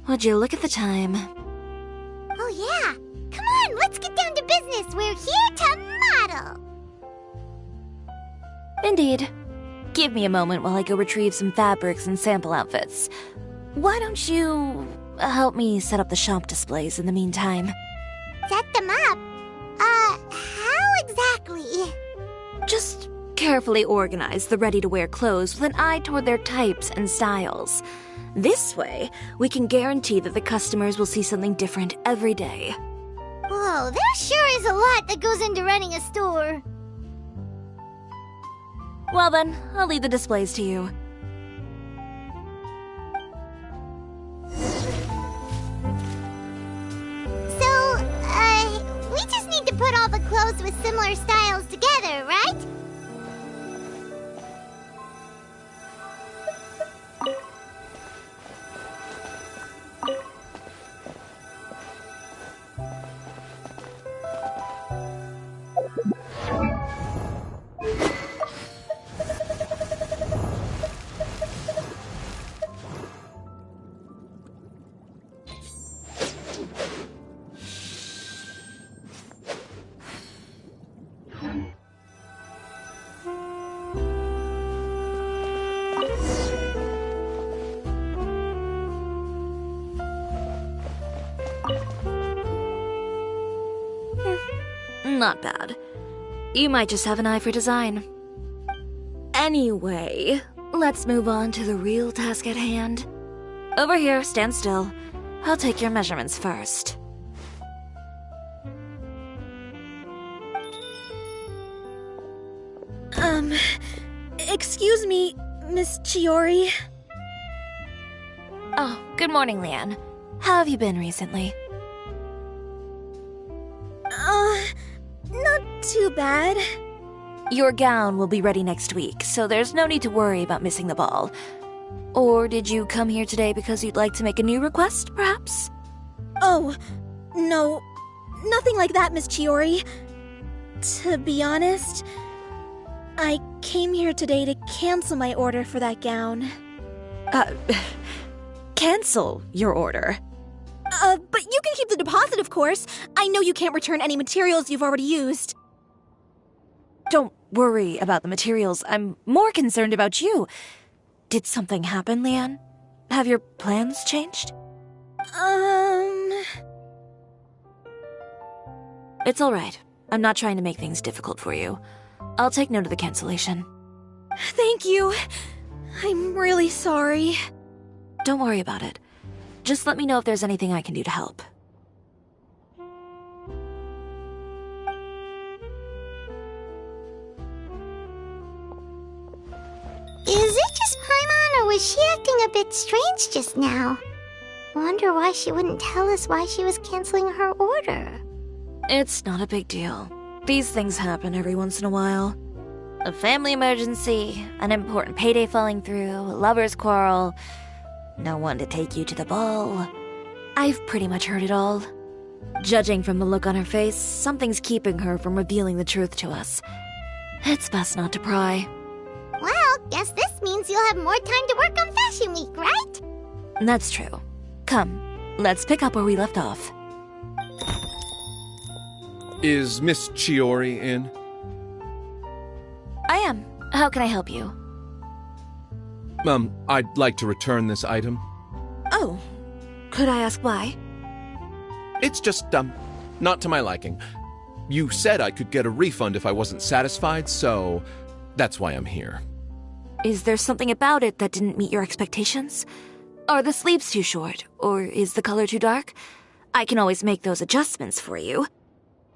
would you look at the time? Oh yeah. Come on, let's get down to business. We're here to model. Indeed. Give me a moment while I go retrieve some fabrics and sample outfits. Why don't you help me set up the shop displays in the meantime? Set them up? How exactly? Just carefully organize the ready-to-wear clothes with an eye toward their types and styles. This way, we can guarantee that the customers will see something different every day. Whoa, there sure is a lot that goes into running a store. Well then, I'll leave the displays to you. So, we just need to put all the clothes with similar styles together, right? Not bad. You might just have an eye for design. Anyway, let's move on to the real task at hand. Over here, stand still. I'll take your measurements first. Excuse me, Miss Chiori. Oh, good morning, Leanne. How have you been recently? Not too bad. Your gown will be ready next week, so there's no need to worry about missing the ball. Or did you come here today because you'd like to make a new request, perhaps? Oh, no. Nothing like that, Miss Chiori. To be honest, I came here today to cancel my order for that gown. Cancel your order? But you can keep the deposit, of course. I know you can't return any materials you've already used. Don't worry about the materials. I'm more concerned about you. Did something happen, Leanne? Have your plans changed? It's all right. I'm not trying to make things difficult for you. I'll take note of the cancellation. Thank you. I'm really sorry. Don't worry about it. Just let me know if there's anything I can do to help. Is it just Paimon, or was she acting a bit strange just now? Wonder why she wouldn't tell us why she was canceling her order. It's not a big deal. These things happen every once in a while. A family emergency, an important payday falling through, a lover's quarrel, no one to take you to the ball. I've pretty much heard it all. Judging from the look on her face, something's keeping her from revealing the truth to us. It's best not to pry. Well, guess this means you'll have more time to work on Fashion Week, right? That's true. Come, let's pick up where we left off. Is Miss Chiori in? I am. How can I help you? I'd like to return this item. Oh, could I ask why? It's just, not to my liking. You said I could get a refund if I wasn't satisfied, so that's why I'm here. Is there something about it that didn't meet your expectations? Are the sleeves too short, or is the color too dark? I can always make those adjustments for you.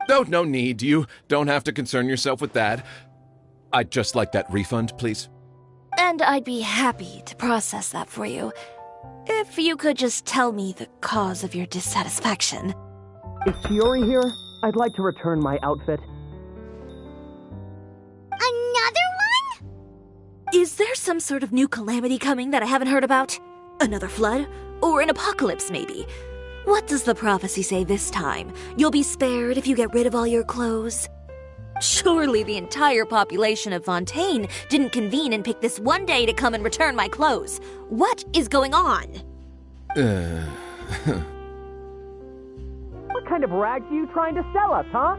Oh, no need. You don't have to concern yourself with that. I'd just like that refund, please. And I'd be happy to process that for you. If you could just tell me the cause of your dissatisfaction. Is Chiori here? I'd like to return my outfit. Another one? Is there some sort of new calamity coming that I haven't heard about? Another flood? Or an apocalypse, maybe? What does the prophecy say this time? You'll be spared if you get rid of all your clothes? Surely the entire population of Fontaine didn't convene and pick this one day to come and return my clothes. What is going on? What kind of rags are you trying to sell us, huh?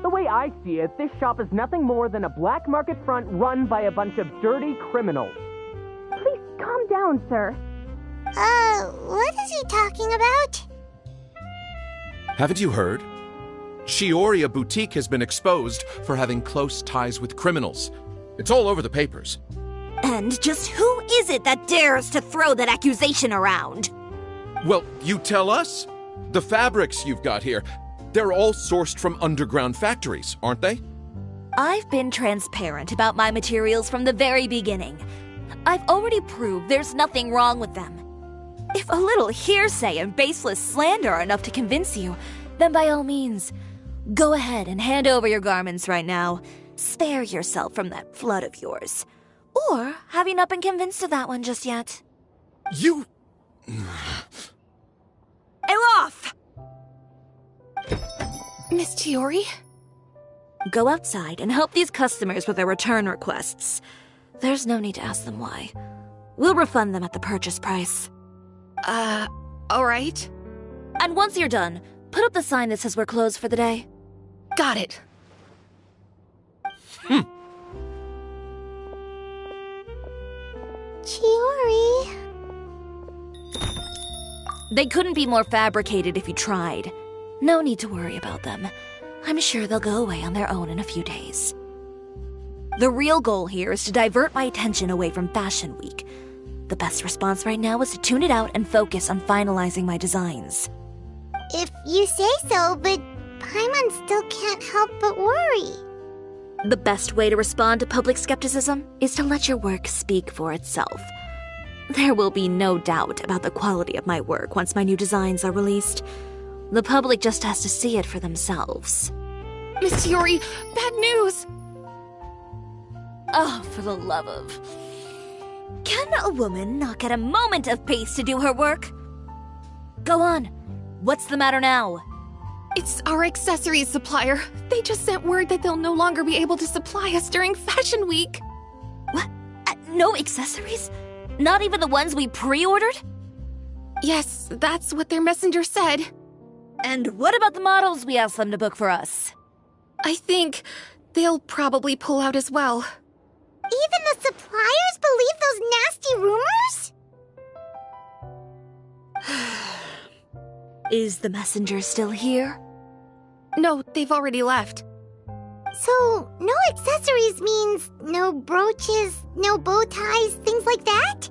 The way I see it, this shop is nothing more than a black market front run by a bunch of dirty criminals. Please calm down, sir. What is he talking about? Haven't you heard? Chiori Boutique has been exposed for having close ties with criminals. It's all over the papers. And just who is it that dares to throw that accusation around? Well, you tell us. The fabrics you've got here, they're all sourced from underground factories, aren't they? I've been transparent about my materials from the very beginning. I've already proved there's nothing wrong with them. If a little hearsay and baseless slander are enough to convince you, then by all means, go ahead and hand over your garments right now. Spare yourself from that flood of yours. Or have you not been convinced of that one just yet? You... Elof! Miss Chiori? Go outside and help these customers with their return requests. There's no need to ask them why. We'll refund them at the purchase price. Alright. And once you're done, put up the sign that says we're closed for the day. Got it. Chiori. They couldn't be more fabricated if you tried. No need to worry about them. I'm sure they'll go away on their own in a few days. The real goal here is to divert my attention away from Fashion Week. The best response right now is to tune it out and focus on finalizing my designs. If you say so, but Paimon still can't help but worry. The best way to respond to public skepticism is to let your work speak for itself. There will be no doubt about the quality of my work once my new designs are released. The public just has to see it for themselves. Miss Chiori, bad news! Oh, for the love of... Can a woman not get a moment of peace to do her work? Go on. What's the matter now? It's our accessories supplier. They just sent word that they'll no longer be able to supply us during Fashion Week. What? No accessories? Not even the ones we pre-ordered? Yes, that's what their messenger said. And what about the models we asked them to book for us? I think they'll probably pull out as well. Even the suppliers believe those nasty rumors? Is the messenger still here? No, they've already left. So, no accessories means no brooches, no bow ties, things like that?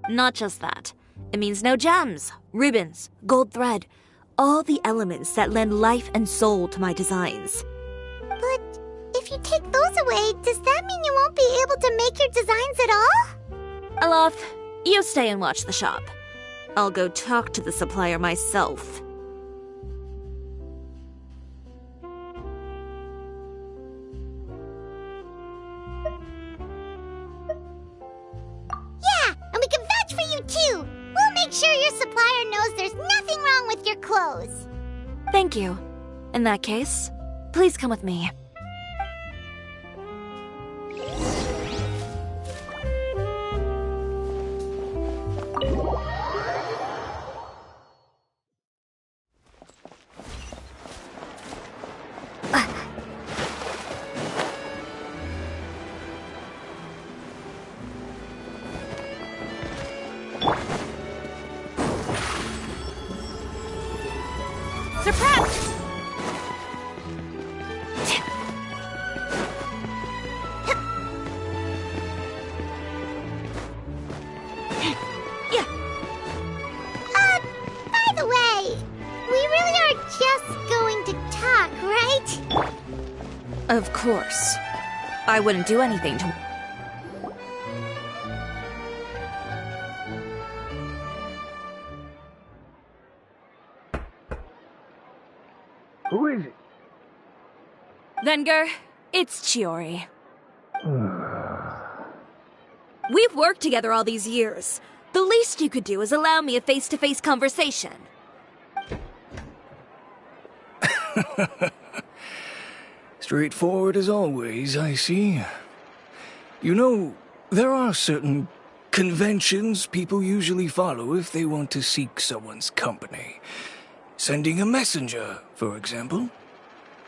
Not just that. It means no gems, ribbons, gold thread, all the elements that lend life and soul to my designs. But if you take those away, does that mean you won't be able to make your designs at all? Alof, you stay and watch the shop. I'll go talk to the supplier myself. Yeah, and we can vouch for you too. We'll make sure your supplier knows there's nothing wrong with your clothes. Thank you. In that case, please come with me. Of course. I wouldn't do anything to... Who is it? Venger, it's Chiori. We've worked together all these years. The least you could do is allow me a face-to-face conversation. Straightforward as always, I see. You know, there are certain conventions people usually follow if they want to seek someone's company. Sending a messenger, for example.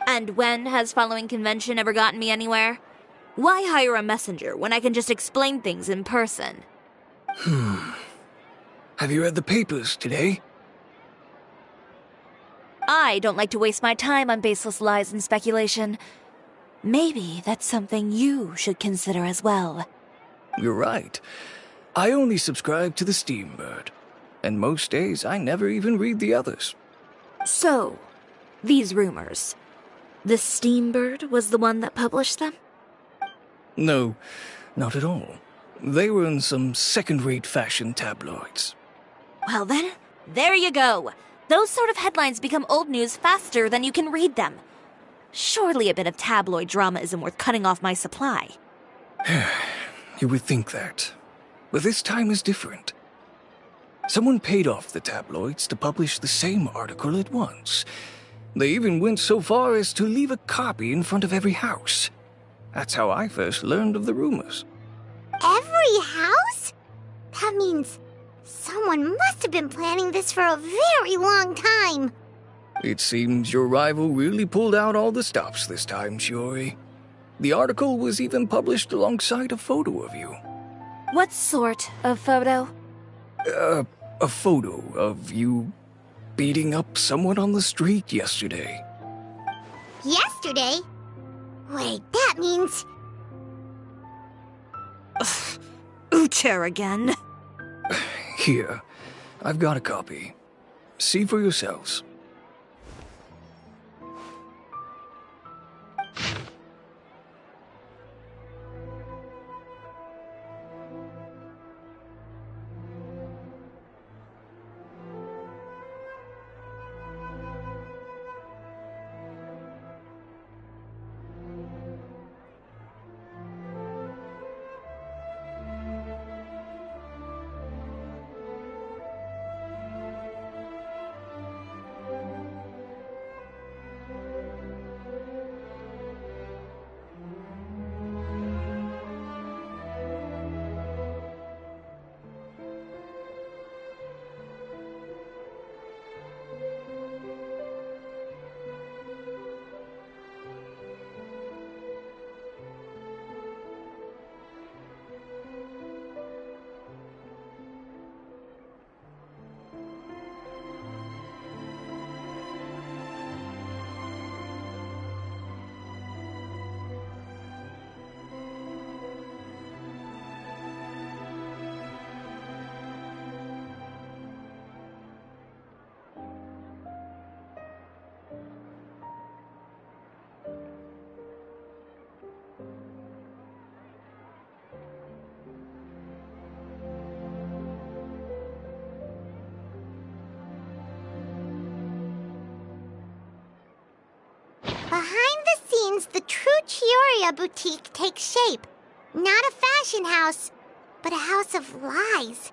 And when has following convention ever gotten me anywhere? Why hire a messenger when I can just explain things in person? Have you read the papers today? I don't like to waste my time on baseless lies and speculation. Maybe that's something you should consider as well. You're right. I only subscribe to the Steambird. And most days I never even read the others. So, these rumors. The Steambird was the one that published them? No, not at all. They were in some second-rate fashion tabloids. Well then, there you go. Those sort of headlines become old news faster than you can read them. Surely a bit of tabloid drama isn't worth cutting off my supply. You would think that. But this time is different. Someone paid off the tabloids to publish the same article at once. They even went so far as to leave a copy in front of every house. That's how I first learned of the rumors. Every house? That means someone must have been planning this for a very long time. It seems your rival really pulled out all the stops this time, Chiori. The article was even published alongside a photo of you. What sort of photo? A photo of you beating up someone on the street yesterday. Yesterday? Wait, that means... Uter again. Here, I've got a copy. See for yourselves. Behind the scenes, the true Chiori boutique takes shape. Not a fashion house, but a house of lies.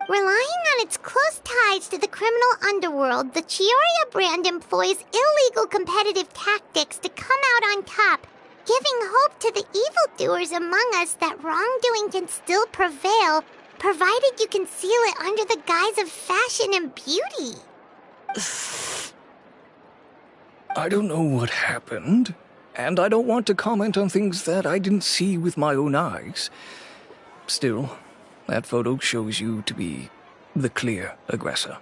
Relying on its close ties to the criminal underworld, the Chiori brand employs illegal competitive tactics to come out on top, giving hope to the evildoers among us that wrongdoing can still prevail, provided you conceal it under the guise of fashion and beauty. I don't know what happened, and I don't want to comment on things that I didn't see with my own eyes. Still, that photo shows you to be the clear aggressor.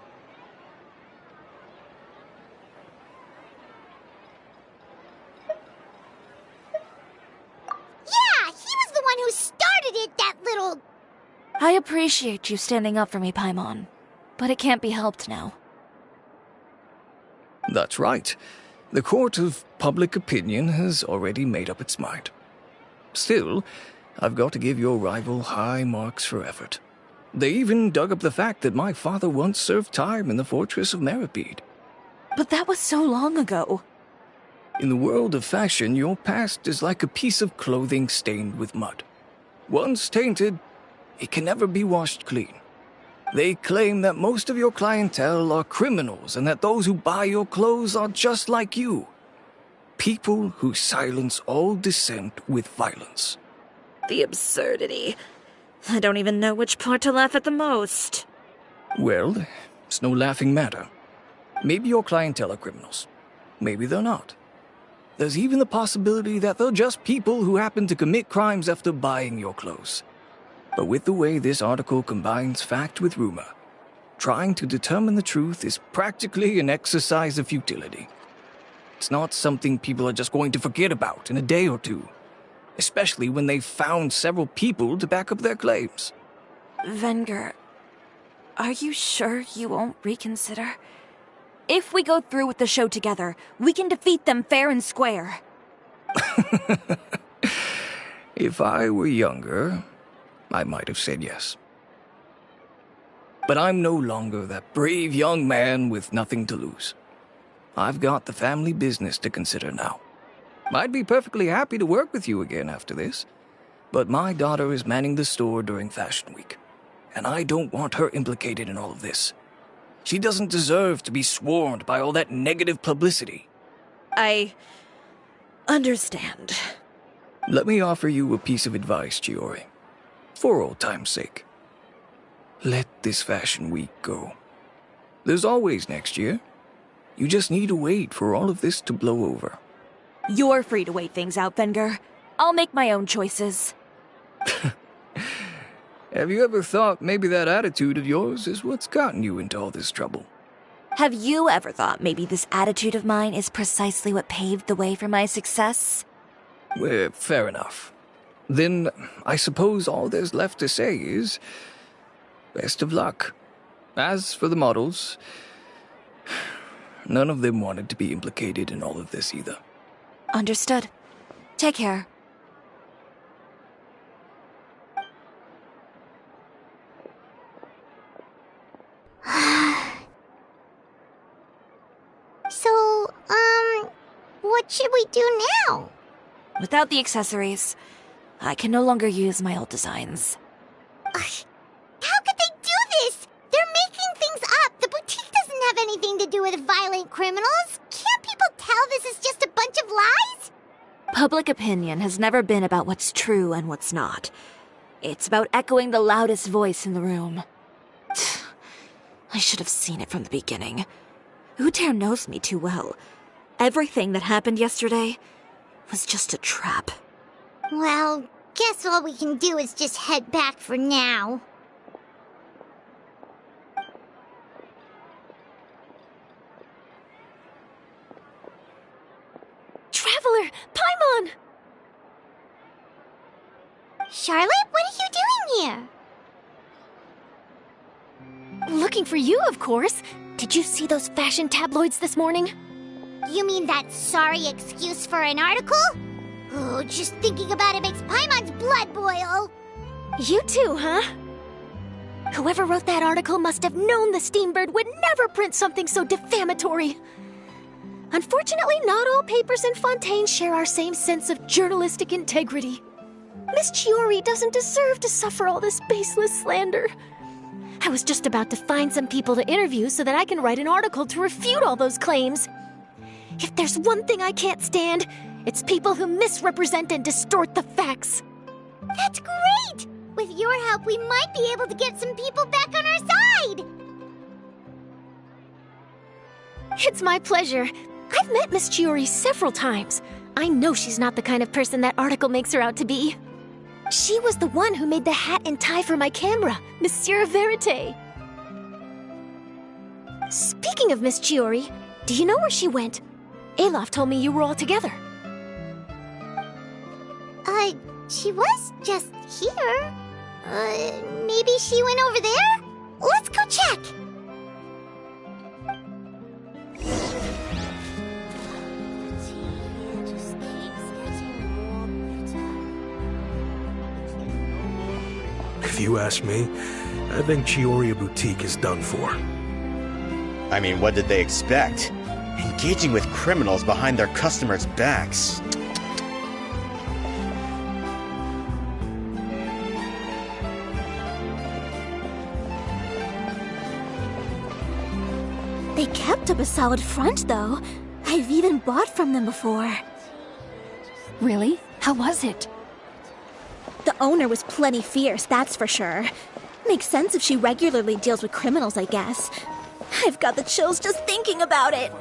Yeah, he was the one who started it, that little... I appreciate you standing up for me, Paimon, but it can't be helped now. That's right. The court of public opinion has already made up its mind. Still, I've got to give your rival high marks for effort. They even dug up the fact that my father once served time in the fortress of Meripede. But that was so long ago. In the world of fashion, your past is like a piece of clothing stained with mud. Once tainted, it can never be washed clean. They claim that most of your clientele are criminals and that those who buy your clothes are just like you. People who silence all dissent with violence. The absurdity. I don't even know which part to laugh at the most. Well, it's no laughing matter. Maybe your clientele are criminals. Maybe they're not. There's even the possibility that they're just people who happen to commit crimes after buying your clothes. But with the way this article combines fact with rumor, trying to determine the truth is practically an exercise of futility. It's not something people are just going to forget about in a day or two, especially when they've found several people to back up their claims. Venger, are you sure you won't reconsider? If we go through with the show together, we can defeat them fair and square. If I were younger, I might have said yes. But I'm no longer that brave young man with nothing to lose. I've got the family business to consider now. I'd be perfectly happy to work with you again after this, but my daughter is manning the store during Fashion Week, and I don't want her implicated in all of this. She doesn't deserve to be swarmed by all that negative publicity. I understand. Let me offer you a piece of advice, Chiori. For old time's sake. Let this Fashion Week go. There's always next year. You just need to wait for all of this to blow over. You're free to wait things out, Venger. I'll make my own choices. Have you ever thought maybe that attitude of yours is what's gotten you into all this trouble? Have you ever thought maybe this attitude of mine is precisely what paved the way for my success? Well, fair enough. Then I suppose all there's left to say is, best of luck. As for the models, none of them wanted to be implicated in all of this either. Understood. Take care. So, what should we do now? Without the accessories, I can no longer use my old designs. How could they do this? They're making things up. The boutique doesn't have anything to do with violent criminals. Can't people tell this is just a bunch of lies? Public opinion has never been about what's true and what's not. It's about echoing the loudest voice in the room. I should have seen it from the beginning. Uter knows me too well. Everything that happened yesterday was just a trap. Well, guess all we can do is just head back for now. Traveler! Paimon! Charlotte, what are you doing here? Looking for you, of course. Did you see those fashion tabloids this morning? You mean that sorry excuse for an article? Oh, just thinking about it makes Paimon's blood boil. You too, huh? Whoever wrote that article must have known the Steambird would never print something so defamatory. Unfortunately, not all papers in Fontaine share our same sense of journalistic integrity. Miss Chiori doesn't deserve to suffer all this baseless slander. I was just about to find some people to interview so that I can write an article to refute all those claims. If there's one thing I can't stand, it's people who misrepresent and distort the facts. That's great! With your help, we might be able to get some people back on our side! It's my pleasure. I've met Miss Chiori several times. I know she's not the kind of person that article makes her out to be. She was the one who made the hat and tie for my camera, Monsieur Verite. Speaking of Miss Chiori, do you know where she went? Alof told me you were all together. She was just here. Maybe she went over there? Let's go check! If you ask me, I think Chiori Boutique is done for. I mean, what did they expect? Engaging with criminals behind their customers' backs. They kept up a solid front, though. I've even bought from them before. Really? How was it? The owner was plenty fierce, that's for sure. Makes sense if she regularly deals with criminals, I guess. I've got the chills just thinking about it.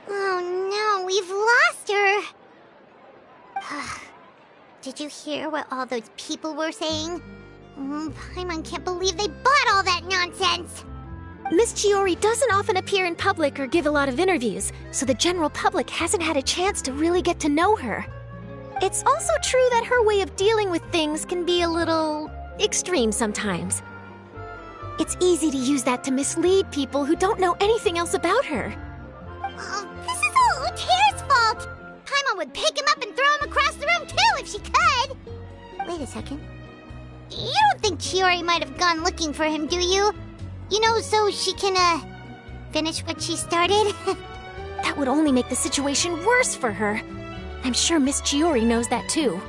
Oh no, we've lost her. Did you hear what all those people were saying? Paimon can't believe they bought all that nonsense. Miss Chiori doesn't often appear in public or give a lot of interviews, so the general public hasn't had a chance to really get to know her. It's also true that her way of dealing with things can be a little extreme sometimes. It's easy to use that to mislead people who don't know anything else about her. This is all Utier's fault! Paimon would pick him up and throw him across the room too if she could! Wait a second. You don't think Chiori might have gone looking for him, do you? You know, so she can, finish what she started? That would only make the situation worse for her. I'm sure Miss Chiori knows that too.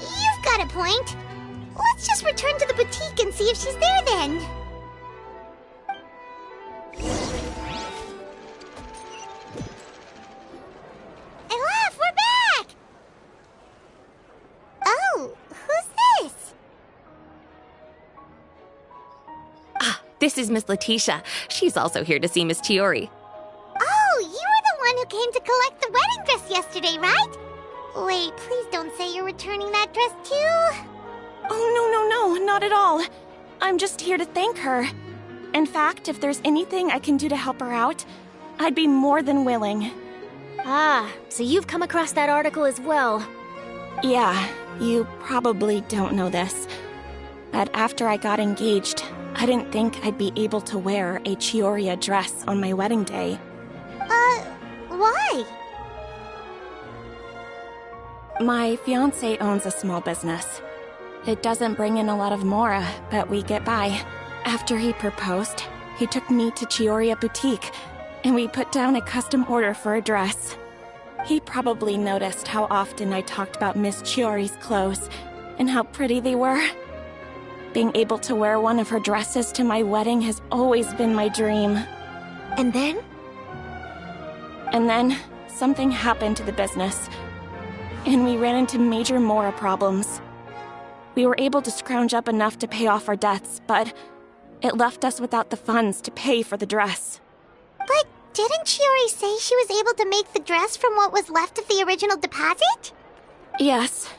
You've got a point. Let's just return to the boutique and see if she's there then. Elaf, we're back! Oh, who's this? This is Miss Letitia. She's also here to see Miss Chiori. Oh, you were the one who came to collect the wedding dress yesterday, right? Wait, please don't say you're returning that dress too. Oh, no, not at all. I'm just here to thank her. In fact, if there's anything I can do to help her out, I'd be more than willing. Ah, so you've come across that article as well. Yeah, you probably don't know this, but after I got engaged, I didn't think I'd be able to wear a Chiori dress on my wedding day. Why? My fiancé owns a small business. It doesn't bring in a lot of mora, but we get by. After he proposed, he took me to Chiori Boutique, and we put down a custom order for a dress. He probably noticed how often I talked about Miss Chiori's clothes, and how pretty they were. Being able to wear one of her dresses to my wedding has always been my dream. And then? And then, something happened to the business, and we ran into major mora problems. We were able to scrounge up enough to pay off our debts, but it left us without the funds to pay for the dress. But didn't Chiori say she was able to make the dress from what was left of the original deposit? Yes.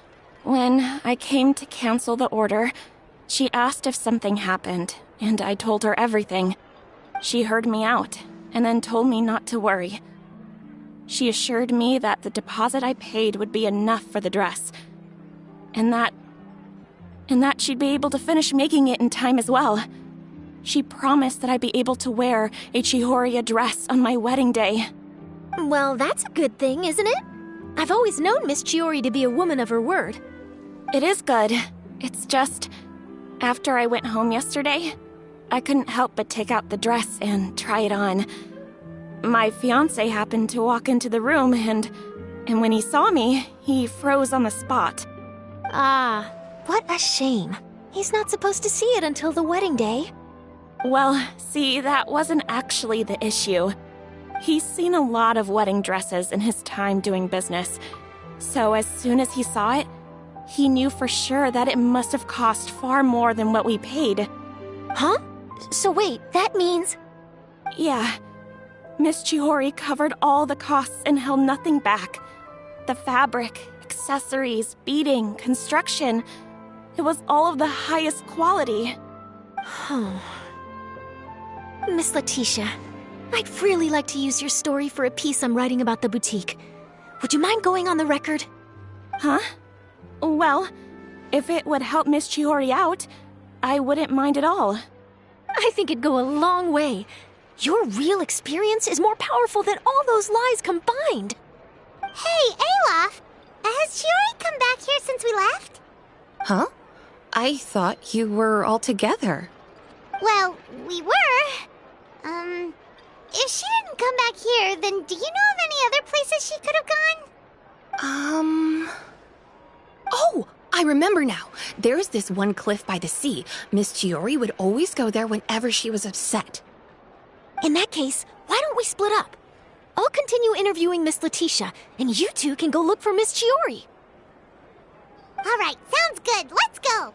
When I came to cancel the order, she asked if something happened, and I told her everything. She heard me out, and then told me not to worry. She assured me that the deposit I paid would be enough for the dress, and that she'd be able to finish making it in time as well. She promised that I'd be able to wear a Chiori dress on my wedding day. Well, that's a good thing, isn't it? I've always known Miss Chiori to be a woman of her word. It is good. It's just, after I went home yesterday, I couldn't help but take out the dress and try it on. My fiancé happened to walk into the room, and when he saw me, he froze on the spot. Ah, what a shame. He's not supposed to see it until the wedding day. Well, see, that wasn't actually the issue. He's seen a lot of wedding dresses in his time doing business, so as soon as he saw it, he knew for sure that it must have cost far more than what we paid. Huh? So wait, that means... Yeah. Miss Chiori covered all the costs and held nothing back. The fabric, accessories, beading, construction... It was all of the highest quality. Miss Letitia, I'd really like to use your story for a piece I'm writing about the boutique. Would you mind going on the record? Huh? Well, if it would help Miss Chiori out, I wouldn't mind at all. I think it'd go a long way. Your real experience is more powerful than all those lies combined. Hey, Olaf! Has Chiori come back here since we left? Huh? I thought you were all together. Well, we were. If she didn't come back here, then do you know of any other places she could have gone? Oh, I remember now. There's this one cliff by the sea. Miss Chiori would always go there whenever she was upset. In that case, why don't we split up? I'll continue interviewing Miss Letitia, and you two can go look for Miss Chiori. All right, sounds good. Let's go.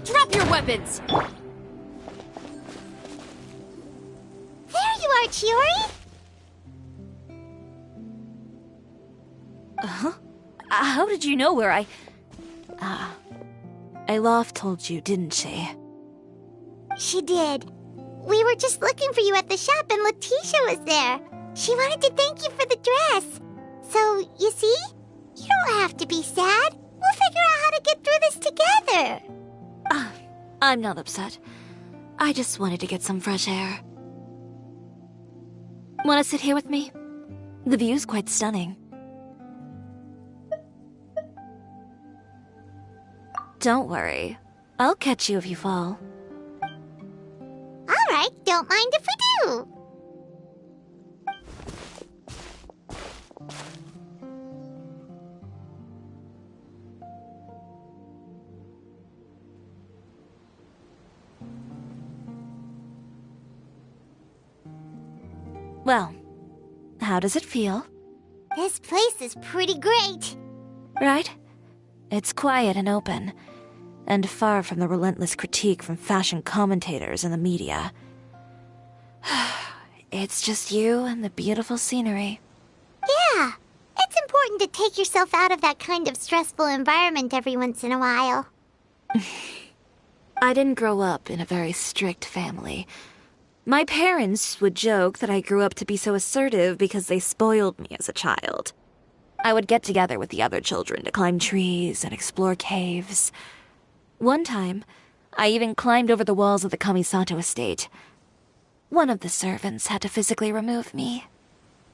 Drop your weapons! There you are, Chiori! Uh-huh. How did you know where Olaf told you, didn't she? She did. We were just looking for you at the shop and Letitia was there. She wanted to thank you for the dress. So, you see? You don't have to be sad. We'll figure out how to get through this together. I'm not upset. I just wanted to get some fresh air. Want to sit here with me? The view's quite stunning. Don't worry. I'll catch you if you fall. All right, don't mind if we do. Well, how does it feel? This place is pretty great. Right? It's quiet and open, and far from the relentless critique from fashion commentators and the media. It's just you and the beautiful scenery. Yeah, it's important to take yourself out of that kind of stressful environment every once in a while. I didn't grow up in a very strict family. My parents would joke that I grew up to be so assertive because they spoiled me as a child. I would get together with the other children to climb trees and explore caves. One time, I even climbed over the walls of the Kamisato estate. One of the servants had to physically remove me.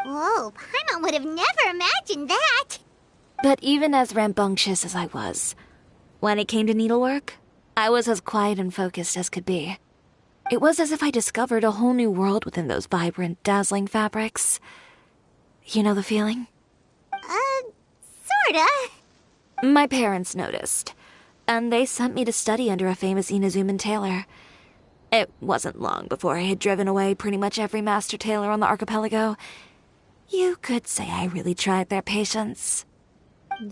Whoa, Paimon would have never imagined that. But even as rambunctious as I was, when it came to needlework, I was as quiet and focused as could be. It was as if I discovered a whole new world within those vibrant, dazzling fabrics. You know the feeling? Sorta. My parents noticed, and they sent me to study under a famous Inazuman tailor. It wasn't long before I had driven away pretty much every master tailor on the archipelago. You could say I really tried their patience.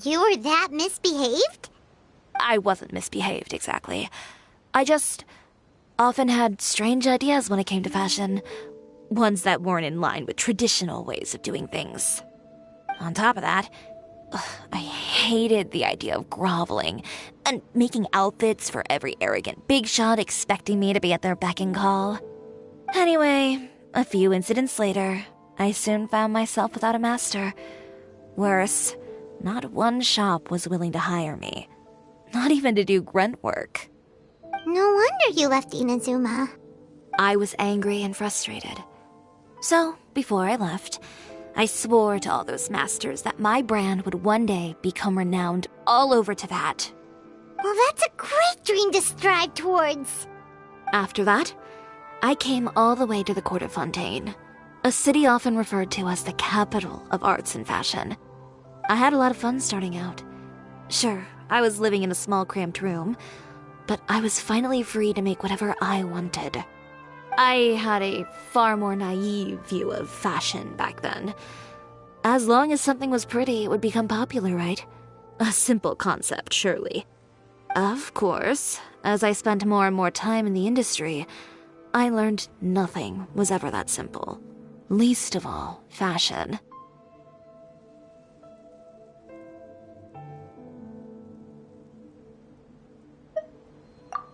You were that misbehaved? I wasn't misbehaved, exactly. I just often had strange ideas when it came to fashion. Ones that weren't in line with traditional ways of doing things. On top of that, I hated the idea of groveling and making outfits for every arrogant big shot expecting me to be at their beck and call. Anyway, a few incidents later, I soon found myself without a master. Worse, not one shop was willing to hire me. Not even to do grunt work. No wonder you left Inazuma. I was angry and frustrated. So, before I left, I swore to all those masters that my brand would one day become renowned all over Teyvat. Well, that's a great dream to strive towards. After that, I came all the way to the court of Fontaine, a city often referred to as the capital of arts and fashion. I had a lot of fun starting out. Sure, I was living in a small cramped room, but I was finally free to make whatever I wanted. I had a far more naive view of fashion back then. As long as something was pretty, it would become popular, right? A simple concept, surely. Of course, as I spent more and more time in the industry, I learned nothing was ever that simple. Least of all, fashion.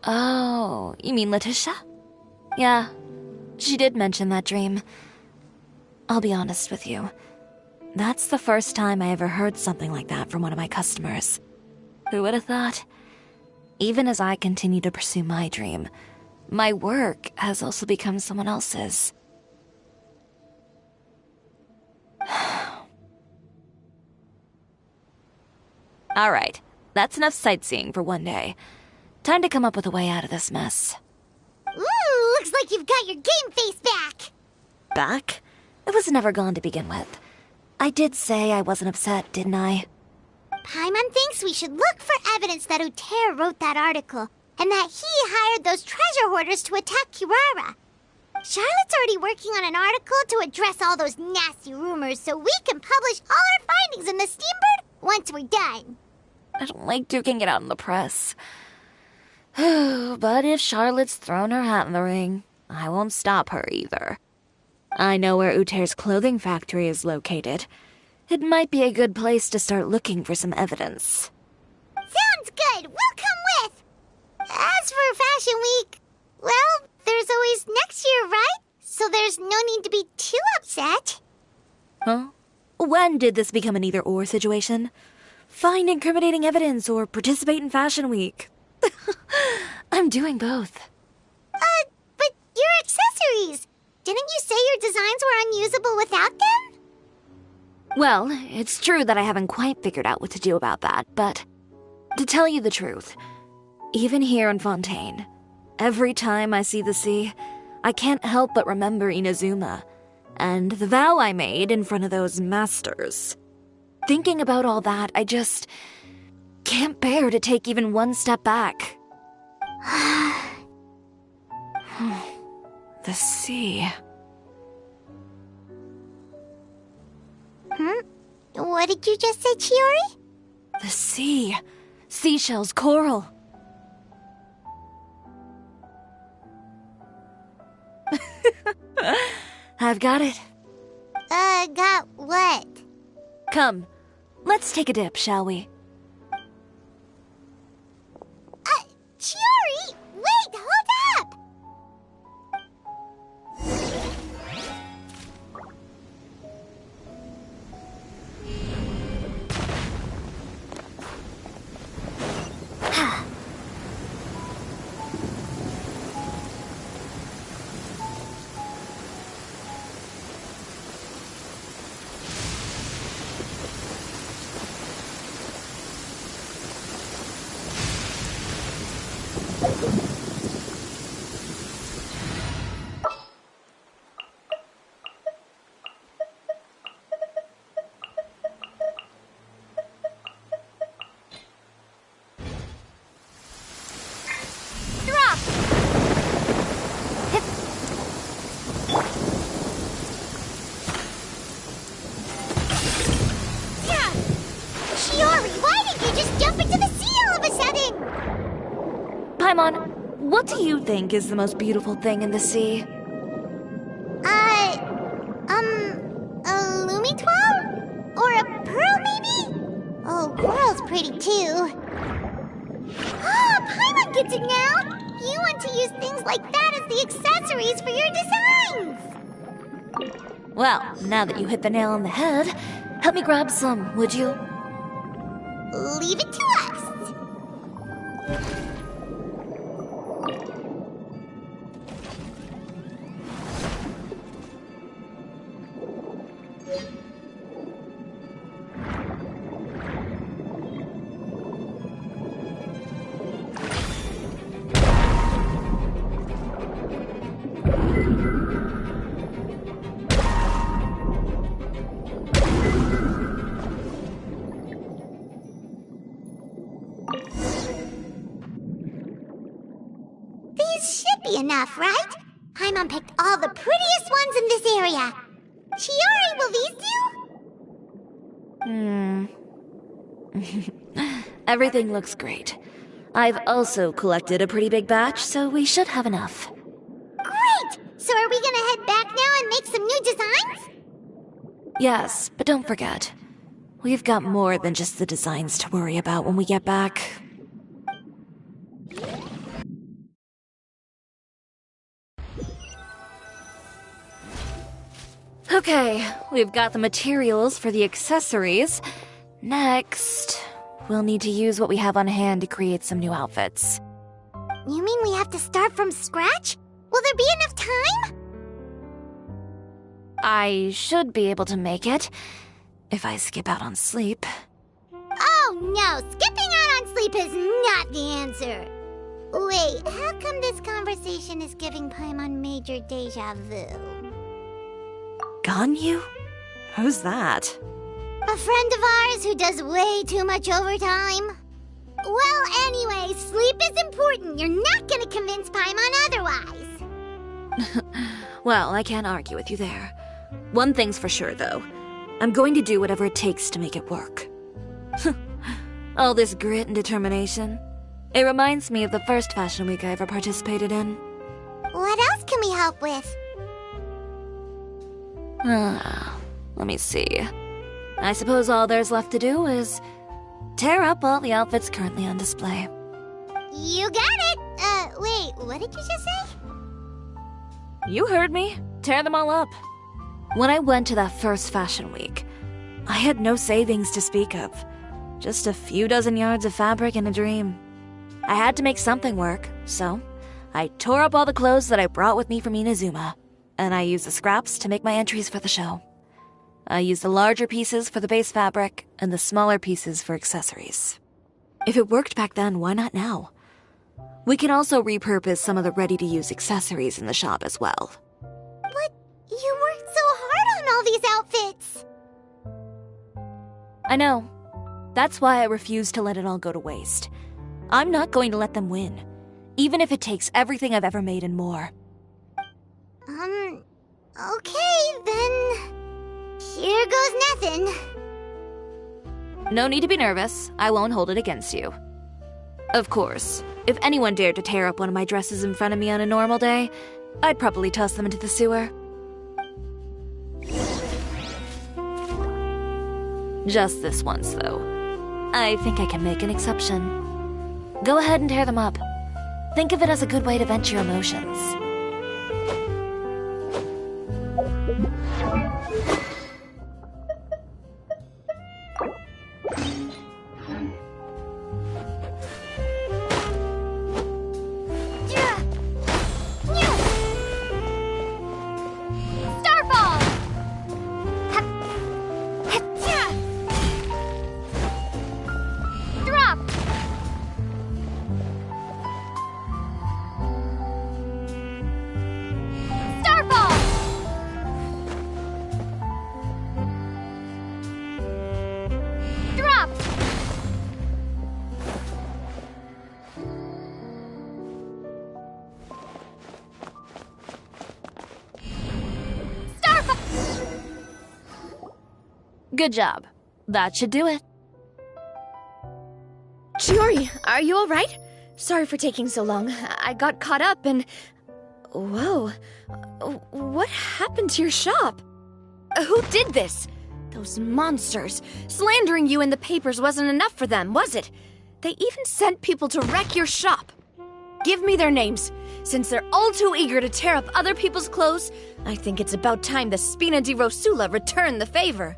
Oh, you mean Letitia? Yeah, she did mention that dream. I'll be honest with you. That's the first time I ever heard something like that from one of my customers. Who would have thought? Even as I continue to pursue my dream, my work has also become someone else's. Alright, that's enough sightseeing for one day. Time to come up with a way out of this mess. Ooh, looks like you've got your game face back. Back? It was never gone to begin with. I did say I wasn't upset, didn't I? Paimon thinks we should look for evidence that Uter wrote that article, and that he hired those treasure hoarders to attack Kirara. Charlotte's already working on an article to address all those nasty rumors so we can publish all our findings in the Steambird once we're done. I don't like duking it out in the press. But if Charlotte's thrown her hat in the ring, I won't stop her either. I know where Uter's clothing factory is located. It might be a good place to start looking for some evidence. Sounds good. We'll come with. As for Fashion Week, well, there's always next year, right? So there's no need to be too upset. Huh? When did this become an either-or situation? Find incriminating evidence or participate in Fashion Week. I'm doing both. But your accessories! Didn't you say your designs were unusable without them? Well, it's true that I haven't quite figured out what to do about that, but to tell you the truth, even here in Fontaine, every time I see the sea, I can't help but remember Inazuma, and the vow I made in front of those masters. Thinking about all that, I just can't bear to take even one step back. The sea. What did you just say, Chiori? The sea. Seashells, coral. I've got it. Got what? Come, let's take a dip, shall we? Chiori! Wait, hold up! Paimon, what do you think is the most beautiful thing in the sea? A Lumitwal? Or a pearl, maybe? Oh, coral's pretty, too. Paimon gets it now! You want to use things like that as the accessories for your designs! Well, now that you hit the nail on the head, help me grab some, would you? Leave it to us! enough, right? Paimon picked all the prettiest ones in this area. Chiori, will these do? Everything looks great. I've also collected a pretty big batch, so we should have enough. Great! So are we gonna head back now and make some new designs? Yes, but don't forget, we've got more than just the designs to worry about when we get back. Okay, we've got the materials for the accessories. Next, we'll need to use what we have on hand to create some new outfits. You mean we have to start from scratch? Will there be enough time? I should be able to make it, if I skip out on sleep. Oh no, skipping out on sleep is not the answer. Wait, how come this conversation is giving Paimon major deja vu? Ganyu? Who's that? A friend of ours who does way too much overtime. Well, anyway, sleep is important. You're not gonna convince Paimon otherwise. Well, I can't argue with you there. One thing's for sure, though. I'm going to do whatever it takes to make it work. All this grit and determination. It reminds me of the first fashion week I ever participated in. What else can we help with? Let me see. I suppose all there's left to do is tear up all the outfits currently on display. You got it! Wait, what did you just say? You heard me. Tear them all up. When I went to that first fashion week, I had no savings to speak of. Just a few dozen yards of fabric and a dream. I had to make something work, so I tore up all the clothes that I brought with me from Inazuma, and I used the scraps to make my entries for the show. I used the larger pieces for the base fabric and the smaller pieces for accessories. If it worked back then, why not now? We can also repurpose some of the ready-to-use accessories in the shop as well. But you worked so hard on all these outfits! I know. That's why I refuse to let it all go to waste. I'm not going to let them win, even if it takes everything I've ever made and more. Okay, then... Here goes nothing. No need to be nervous. I won't hold it against you. Of course, if anyone dared to tear up one of my dresses in front of me on a normal day, I'd probably toss them into the sewer. Just this once, though. I think I can make an exception. Go ahead and tear them up. Think of it as a good way to vent your emotions. Good job. That should do it. Chiori, are you alright? Sorry for taking so long. I got caught up and... Whoa. What happened to your shop? Who did this? Those monsters. Slandering you in the papers wasn't enough for them, was it? They even sent people to wreck your shop. Give me their names. Since they're all too eager to tear up other people's clothes, I think it's about time the Spina di Rosula return the favor.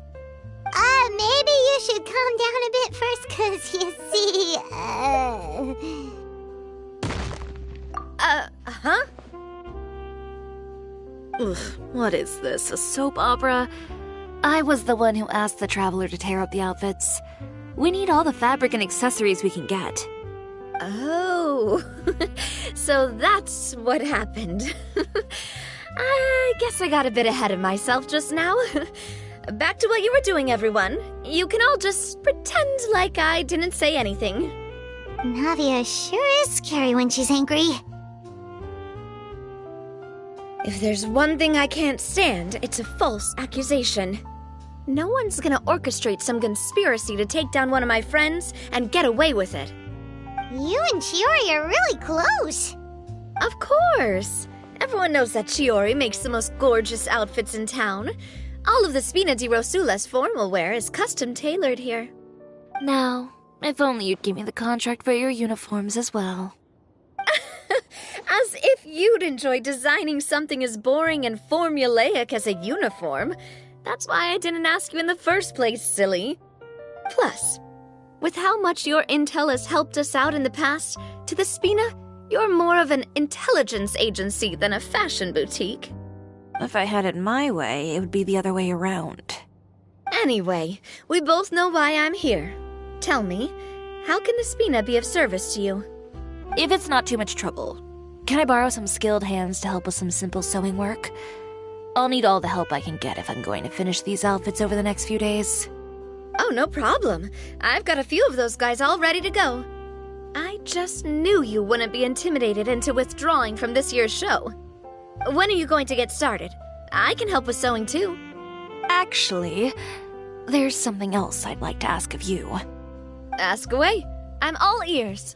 Maybe you should calm down a bit first, 'cause you see, Huh? Ugh, what is this, a soap opera? I was the one who asked the traveler to tear up the outfits. We need all the fabric and accessories we can get. Oh, so that's what happened. I guess I got a bit ahead of myself just now. Back to what you were doing, everyone. You can all just pretend like I didn't say anything. Navia sure is scary when she's angry. If there's one thing I can't stand, it's a false accusation. No one's gonna orchestrate some conspiracy to take down one of my friends and get away with it. You and Chiori are really close. Of course! Everyone knows that Chiori makes the most gorgeous outfits in town. All of the Spina di Rosula's formal wear is custom tailored here. Now, if only you'd give me the contract for your uniforms as well. As if you'd enjoy designing something as boring and formulaic as a uniform. That's why I didn't ask you in the first place, silly. Plus, with how much your intel has helped us out in the past, to the Spina, you're more of an intelligence agency than a fashion boutique. If I had it my way, it would be the other way around. Anyway, we both know why I'm here. Tell me, how can the Spina be of service to you? If it's not too much trouble, can I borrow some skilled hands to help with some simple sewing work? I'll need all the help I can get if I'm going to finish these outfits over the next few days. Oh, no problem. I've got a few of those guys all ready to go. I just knew you wouldn't be intimidated into withdrawing from this year's show. When are you going to get started? I can help with sewing too. Actually, there's something else I'd like to ask of you. Ask away. I'm all ears.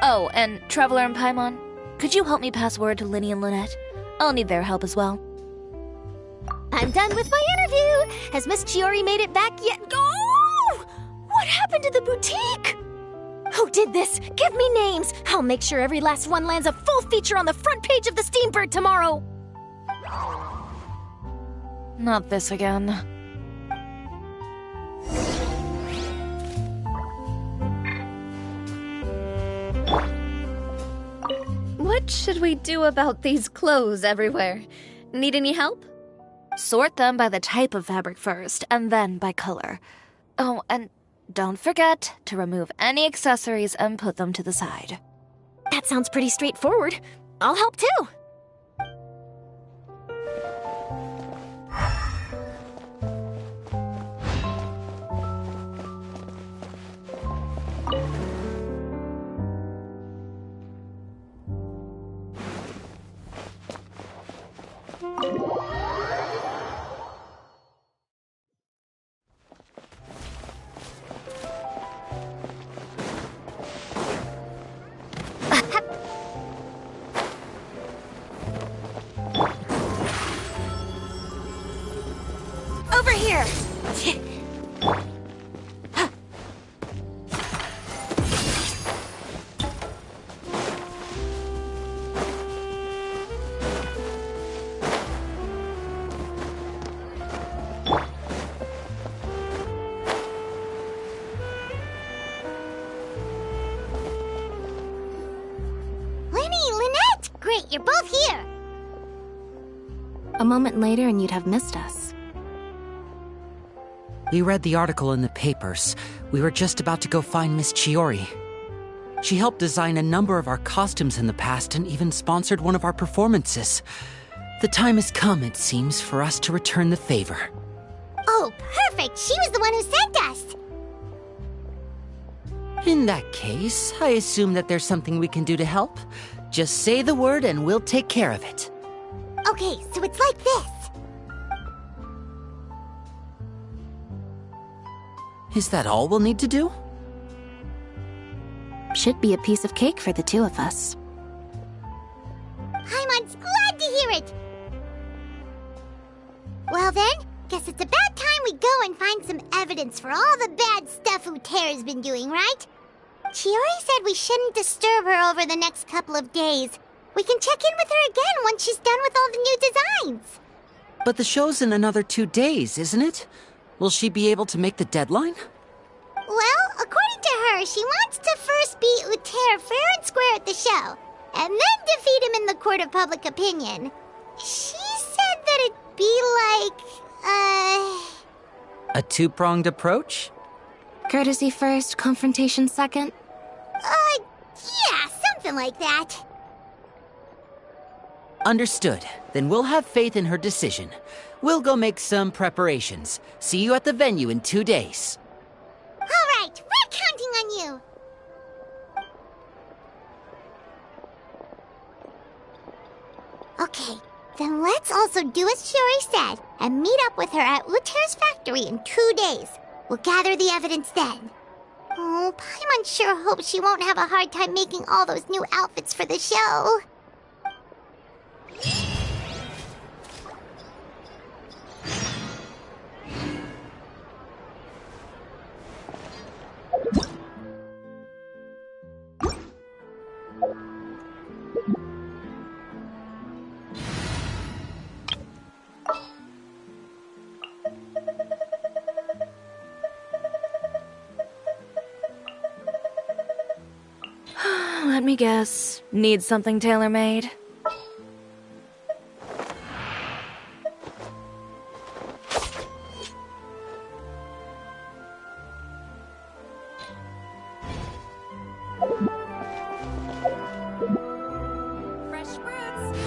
Oh, and Traveler and Paimon, could you help me pass word to Linny and Lynette? I'll need their help as well. I'm done with my interview! Has Miss Chiori made it back yet? Oh! What happened to the boutique? Who did this? Give me names! I'll make sure every last one lands a full feature on the front page of the Steambird tomorrow! Not this again. What should we do about these clothes everywhere? Need any help? Sort them by the type of fabric first, and then by color. Oh, and don't forget to remove any accessories and put them to the side. That sounds pretty straightforward. I'll help too. Over here! Great, you're both here! A moment later and you'd have missed us. We read the article in the papers. We were just about to go find Miss Chiori. She helped design a number of our costumes in the past and even sponsored one of our performances. The time has come, it seems, for us to return the favor. Oh, perfect! She was the one who sent us! In that case, I assume that there's something we can do to help. Just say the word and we'll take care of it. Okay, so it's like this. Is that all we'll need to do? Should be a piece of cake for the two of us. Paimon's glad to hear it! Well then, guess it's about time we go and find some evidence for all the bad stuff Utera's been doing, right? Chiori said we shouldn't disturb her over the next couple of days. We can check in with her again once she's done with all the new designs. But the show's in another 2 days, isn't it? Will she be able to make the deadline? Well, according to her, she wants to first beat Utera fair and square at the show, and then defeat him in the court of public opinion. She said that it'd be like, A two-pronged approach? Courtesy first, confrontation second? Yeah, something like that. Understood. Then we'll have faith in her decision. We'll go make some preparations. See you at the venue in 2 days. All right, we're counting on you. Okay, Then let's also do as Chiori said and meet up with her at Uter's factory in 2 days. We'll gather the evidence then. Oh, Paimon sure hopes she won't have a hard time making all those new outfits for the show. Let me guess. Need something tailor-made? Fresh fruits.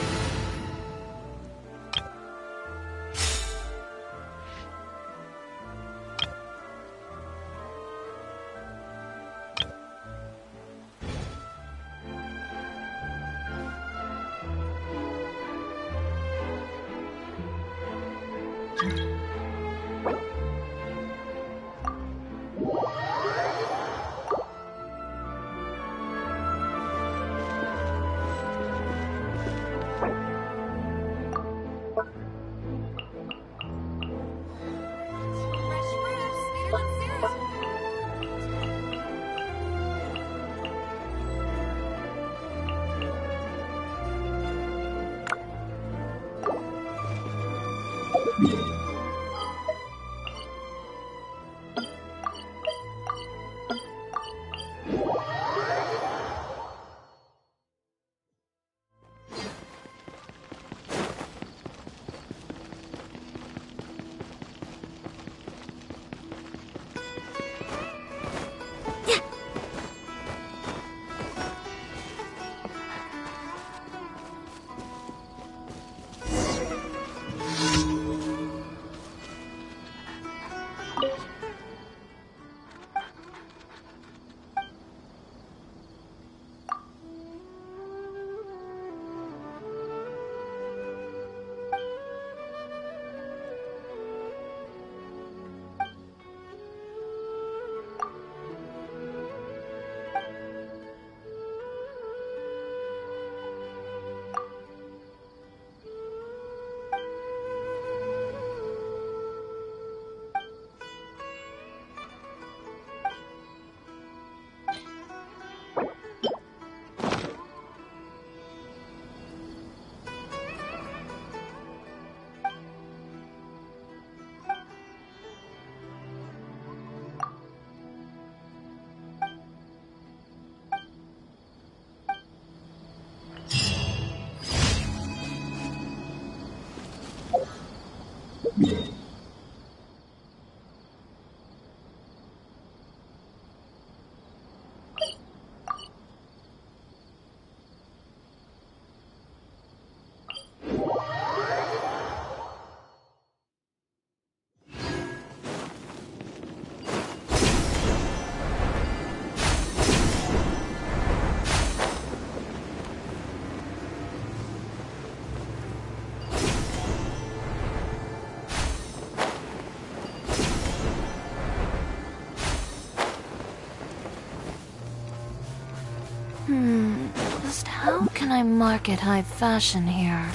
Just how can I market high fashion here?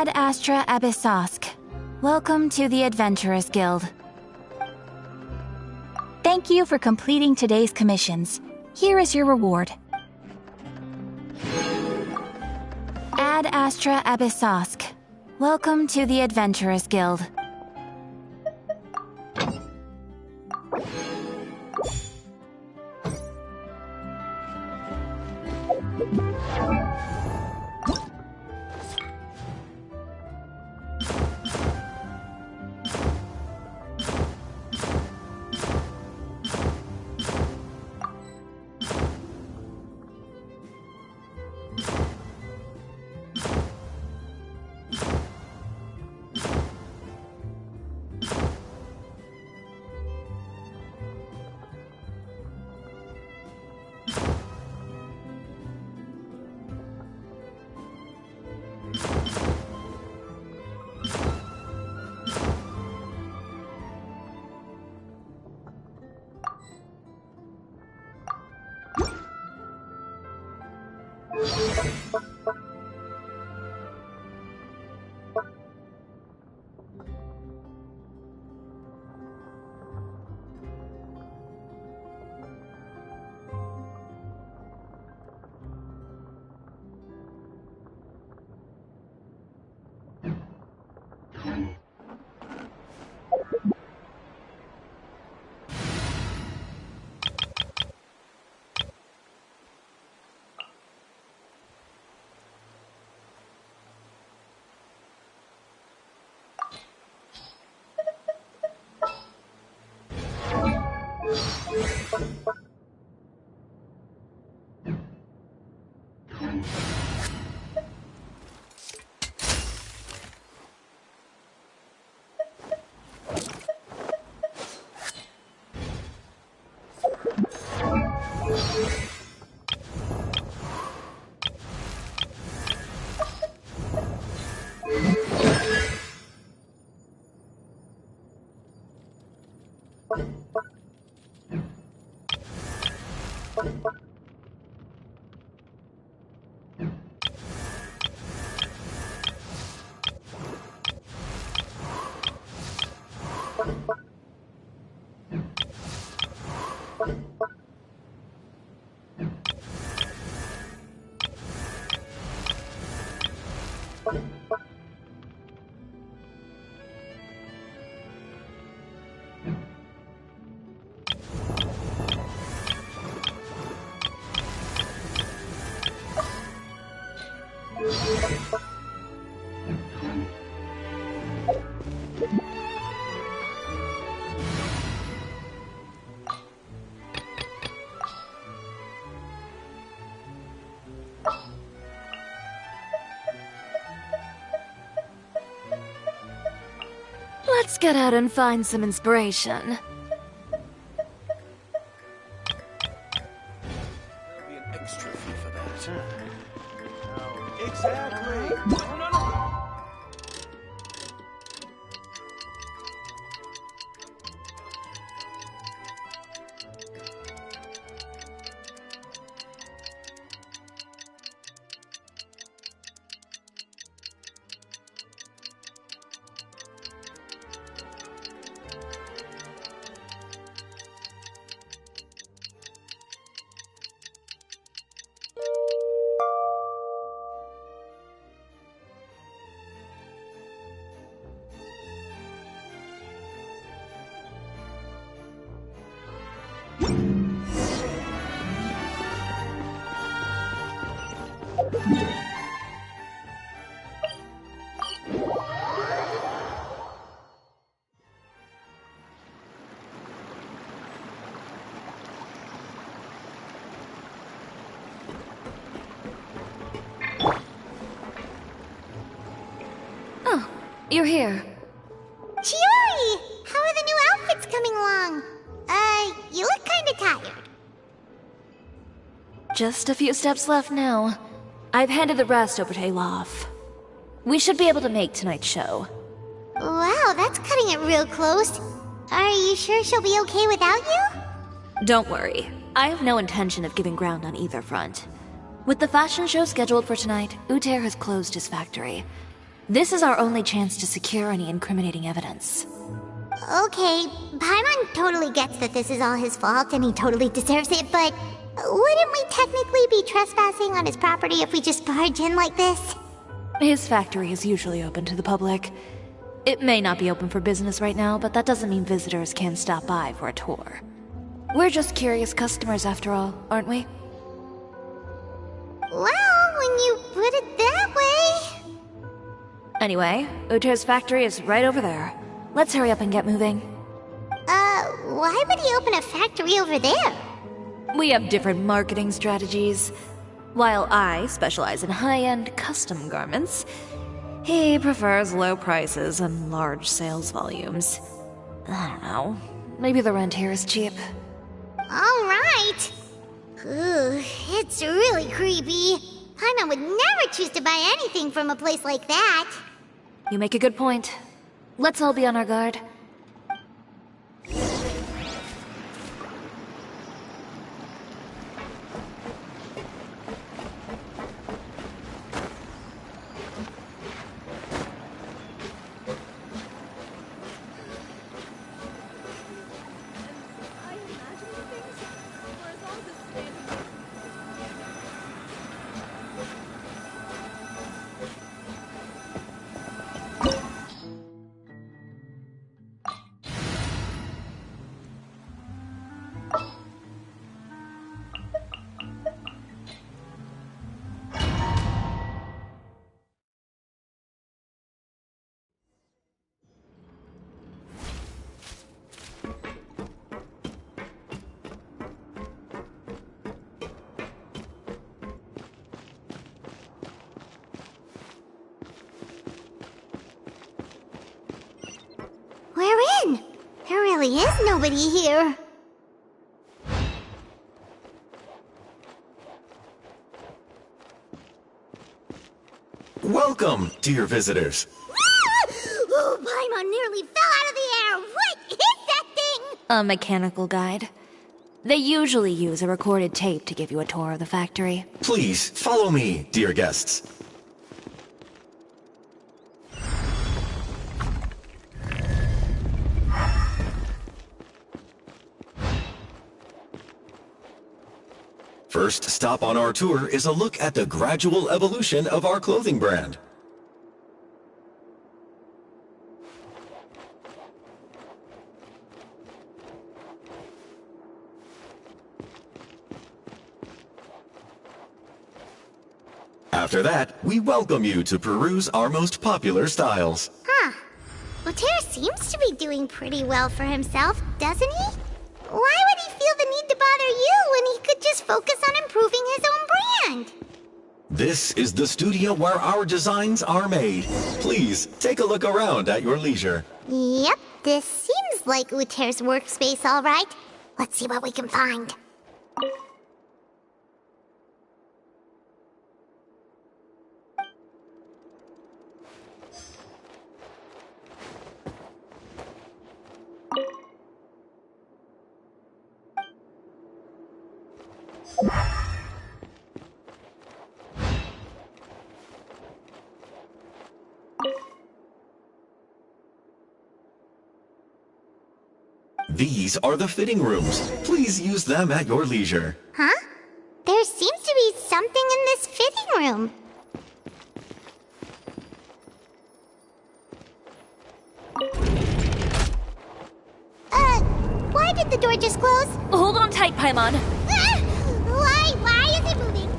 Ad Astra Abyssosk. Welcome to the Adventurers Guild. Thank you for completing today's commissions. Here is your reward. Ad Astra Abyssosk. Welcome to the Adventurers Guild. Let's get out and find some inspiration. There'll be an extra fee for that. Exactly. No. Oh, you're here. Chiori! How are the new outfits coming along? You look kinda tired. Just a few steps left now. I've handed the rest over to Alof. We should be able to make tonight's show. Wow, that's cutting it real close. Are you sure she'll be okay without you? Don't worry. I have no intention of giving ground on either front. With the fashion show scheduled for tonight, Uter has closed his factory. This is our only chance to secure any incriminating evidence. Okay, Paimon totally gets that this is all his fault and he totally deserves it, but wouldn't we technically be trespassing on his property if we just barge in like this? His factory is usually open to the public. It may not be open for business right now, but that doesn't mean visitors can't stop by for a tour. We're just curious customers after all, aren't we? Well, when you put it that way... Anyway, Uter's factory is right over there. Let's hurry up and get moving. Why would he open a factory over there? We have different marketing strategies. While I specialize in high-end custom garments, he prefers low prices and large sales volumes. I don't know. Maybe the rent here is cheap. Alright. It's really creepy. Paimon would never choose to buy anything from a place like that. You make a good point. Let's all be on our guard. We're in. There really is nobody here. Welcome, dear visitors. Oh, Paimon nearly fell out of the air. What is that thing? A mechanical guide. They usually use a recorded tape to give you a tour of the factory. Please, follow me, dear guests. First stop on our tour is a look at the gradual evolution of our clothing brand. After that, we welcome you to peruse our most popular styles. Huh. Uter seems to be doing pretty well for himself, doesn't he? Why would he feel the need to bother you when he could just focus on improving his own brand? This is the studio where our designs are made. Please, take a look around at your leisure. Yep, this seems like Uter's workspace, all right. Let's see what we can find. These are the fitting rooms. Please use them at your leisure. Huh? There seems to be something in this fitting room. Why did the door just close? Hold on tight, Paimon. Why is it moving?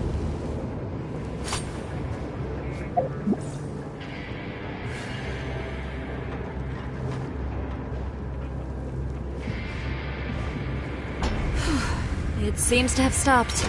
It seems to have stopped.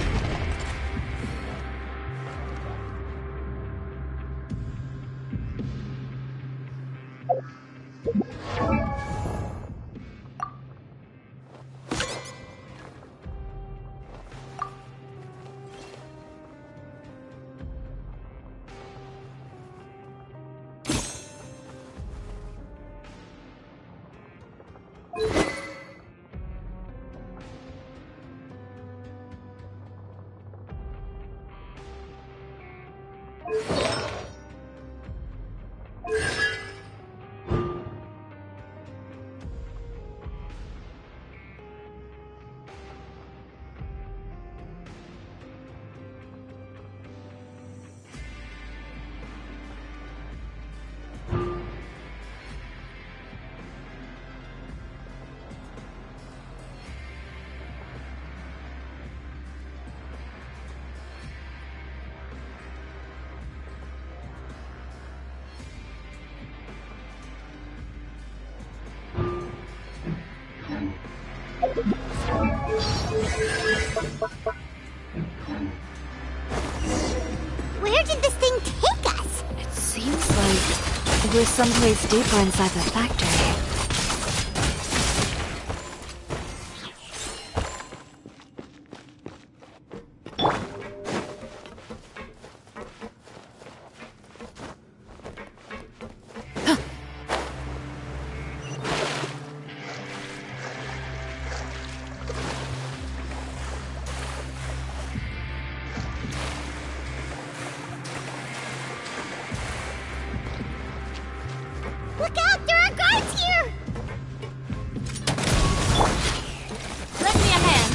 Where did this thing take us? It seems like we're someplace deeper inside the factory. Look out! There are guards here! Lend me a hand.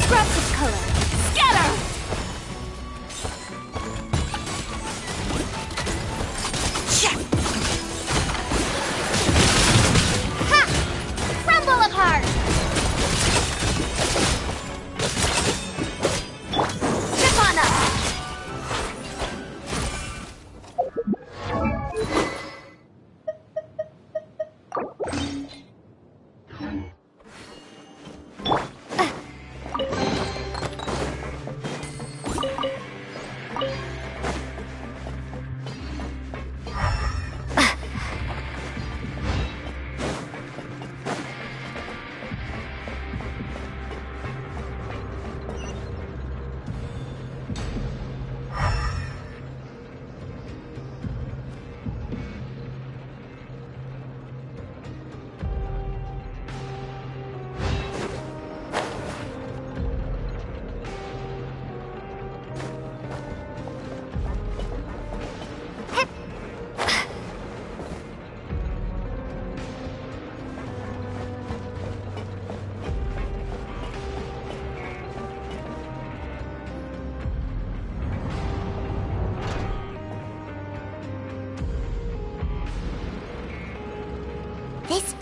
Scraps of color. Scatter! Ha! Crumble apart!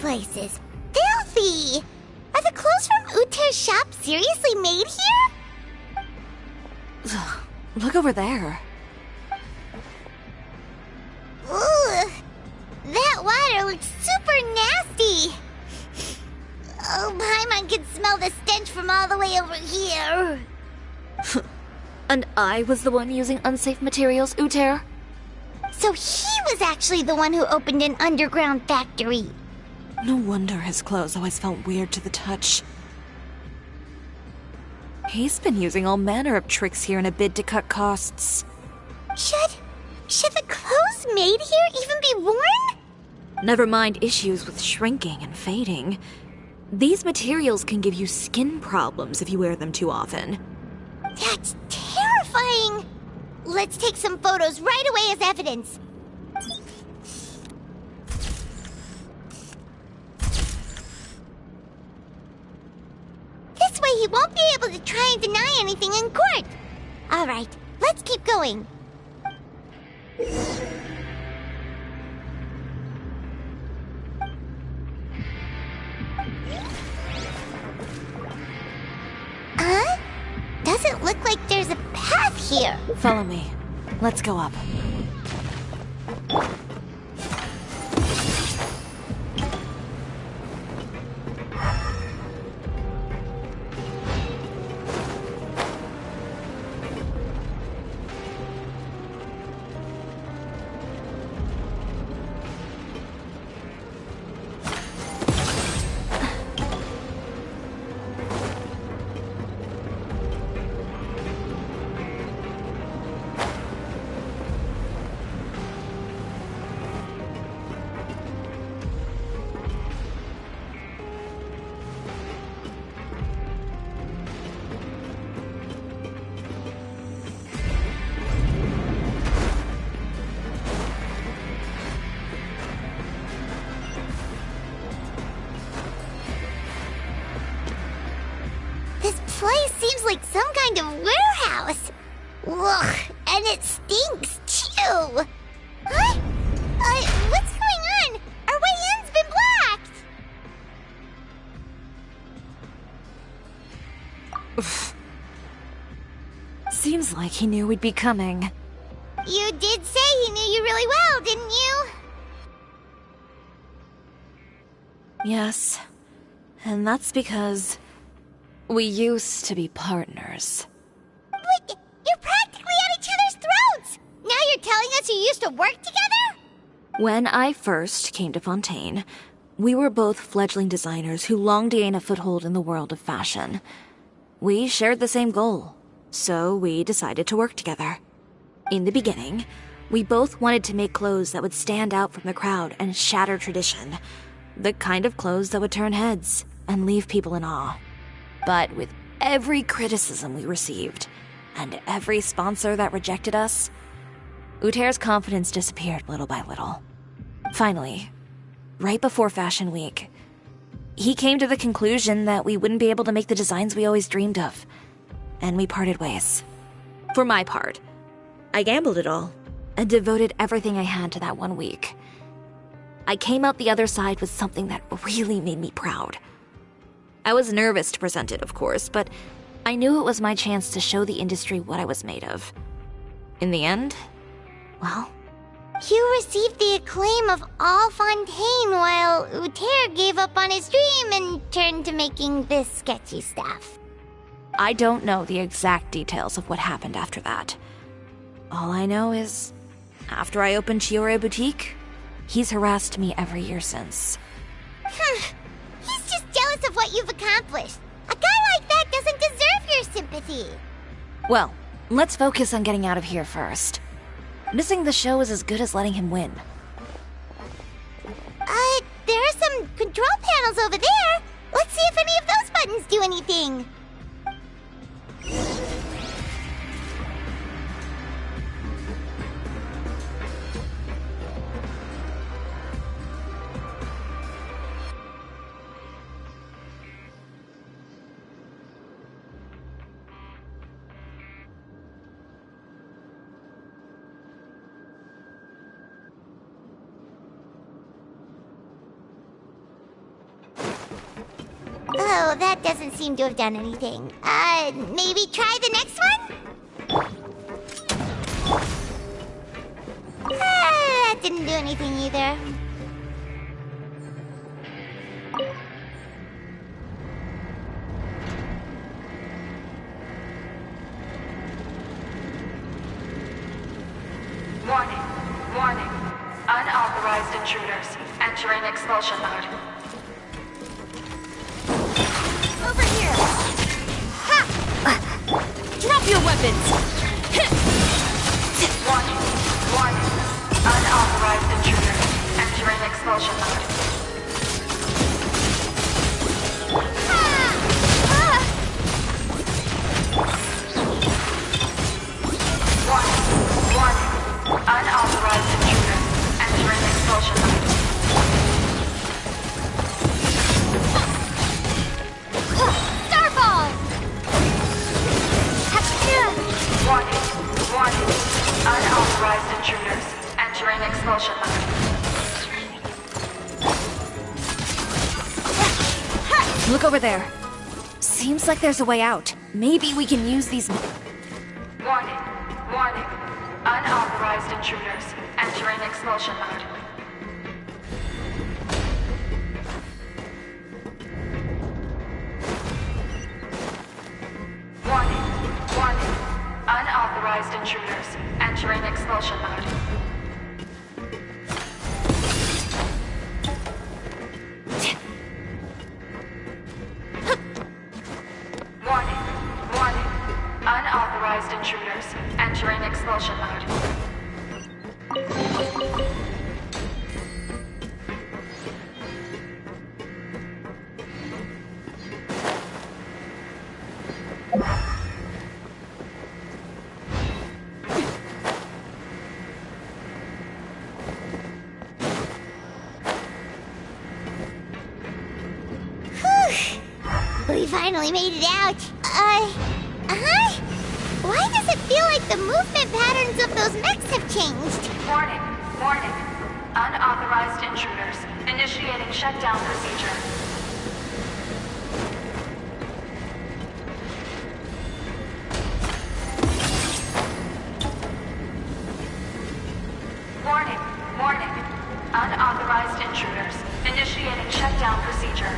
place is filthy! Are the clothes from Uter's shop seriously made here? Look over there. Ugh! That water looks super nasty! Oh, Paimon can smell the stench from all the way over here. And I was the one using unsafe materials, Uter? So he was actually the one who opened an underground factory. No wonder his clothes always felt weird to the touch. He's been using all manner of tricks here in a bid to cut costs. Should the clothes made here even be worn? Never mind issues with shrinking and fading. These materials can give you skin problems if you wear them too often. That's terrifying! Let's take some photos right away as evidence. This way he won't be able to try and deny anything in court. Alright, let's keep going. Huh? Doesn't look like there's a path here. Follow me. Let's go up. Place seems like some kind of warehouse. Ugh, and it stinks too. Huh? What's going on? Our way in's been blocked. Seems like he knew we'd be coming. You did say he knew you really well, didn't you? Yes. And that's because we used to be partners. But you're practically at each other's throats! Now you're telling us you used to work together? When I first came to Fontaine, we were both fledgling designers who longed to gain a foothold in the world of fashion. We shared the same goal, so we decided to work together. In the beginning, we both wanted to make clothes that would stand out from the crowd and shatter tradition. The kind of clothes that would turn heads and leave people in awe. But with every criticism we received, and every sponsor that rejected us, Uter's confidence disappeared little by little. Finally, right before Fashion Week, he came to the conclusion that we wouldn't be able to make the designs we always dreamed of, and we parted ways. For my part, I gambled it all, and devoted everything I had to that 1 week. I came out the other side with something that really made me proud. I was nervous to present it, of course, but I knew it was my chance to show the industry what I was made of. In the end, well... You received the acclaim of all Fontaine while Uter gave up on his dream and turned to making this sketchy stuff. I don't know the exact details of what happened after that. All I know is, after I opened Chiori Boutique, he's harassed me every year since. He's just jealous of what you've accomplished. A guy like that doesn't deserve your sympathy. Well, let's focus on getting out of here first. Missing the show is as good as letting him win. There are some control panels over there. Let's see if any of those buttons do anything. that doesn't seem to have done anything. Maybe try the next one? That didn't do anything either. Warning, warning. Unauthorized intruders entering expulsion mode. Over here! Ha! Drop your weapons! Warning, warning. Unauthorized intruders entering expulsion mode. Warning, warning. Unauthorized intruders entering expulsion mode. Starball! Warning, warning. Unauthorized intruders entering expulsion mode. Look over there. Seems like there's a way out. Maybe we can use these... Warning, warning. Unauthorized intruders entering expulsion mode. Warning, warning. Unauthorized intruders entering expulsion mode. Warning, warning. Unauthorized intruders entering expulsion mode. We finally made it out. Why does it feel like the movement patterns of those mechs have changed? Warning, warning. Unauthorized intruders initiating shutdown procedure. Warning, warning. Unauthorized intruders initiating shutdown procedure.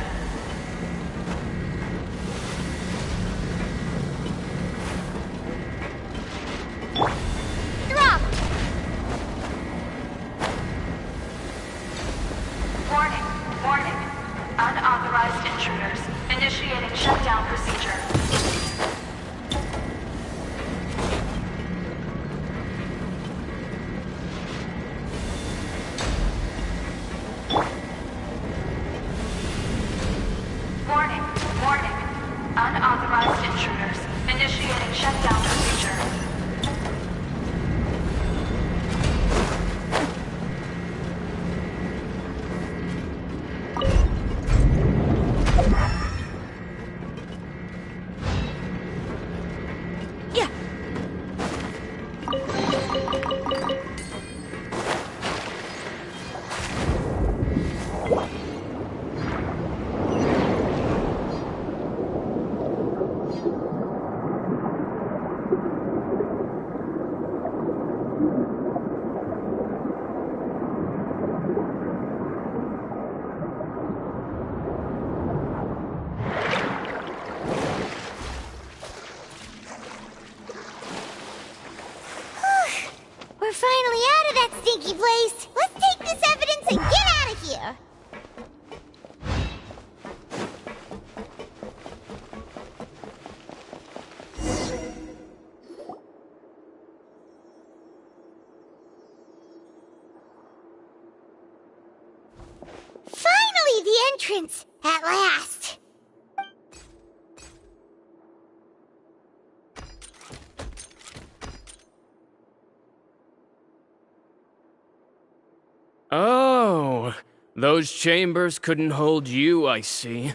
Drop! Warning, warning. Unauthorized intruders initiating shutdown procedure. Warning, warning. Unauthorized intruders initiating shutdown procedure. We're finally out of that stinky place. Let's take this evidence and get out of here. Finally, the entrance! At last! Oh, those chambers couldn't hold you, I see.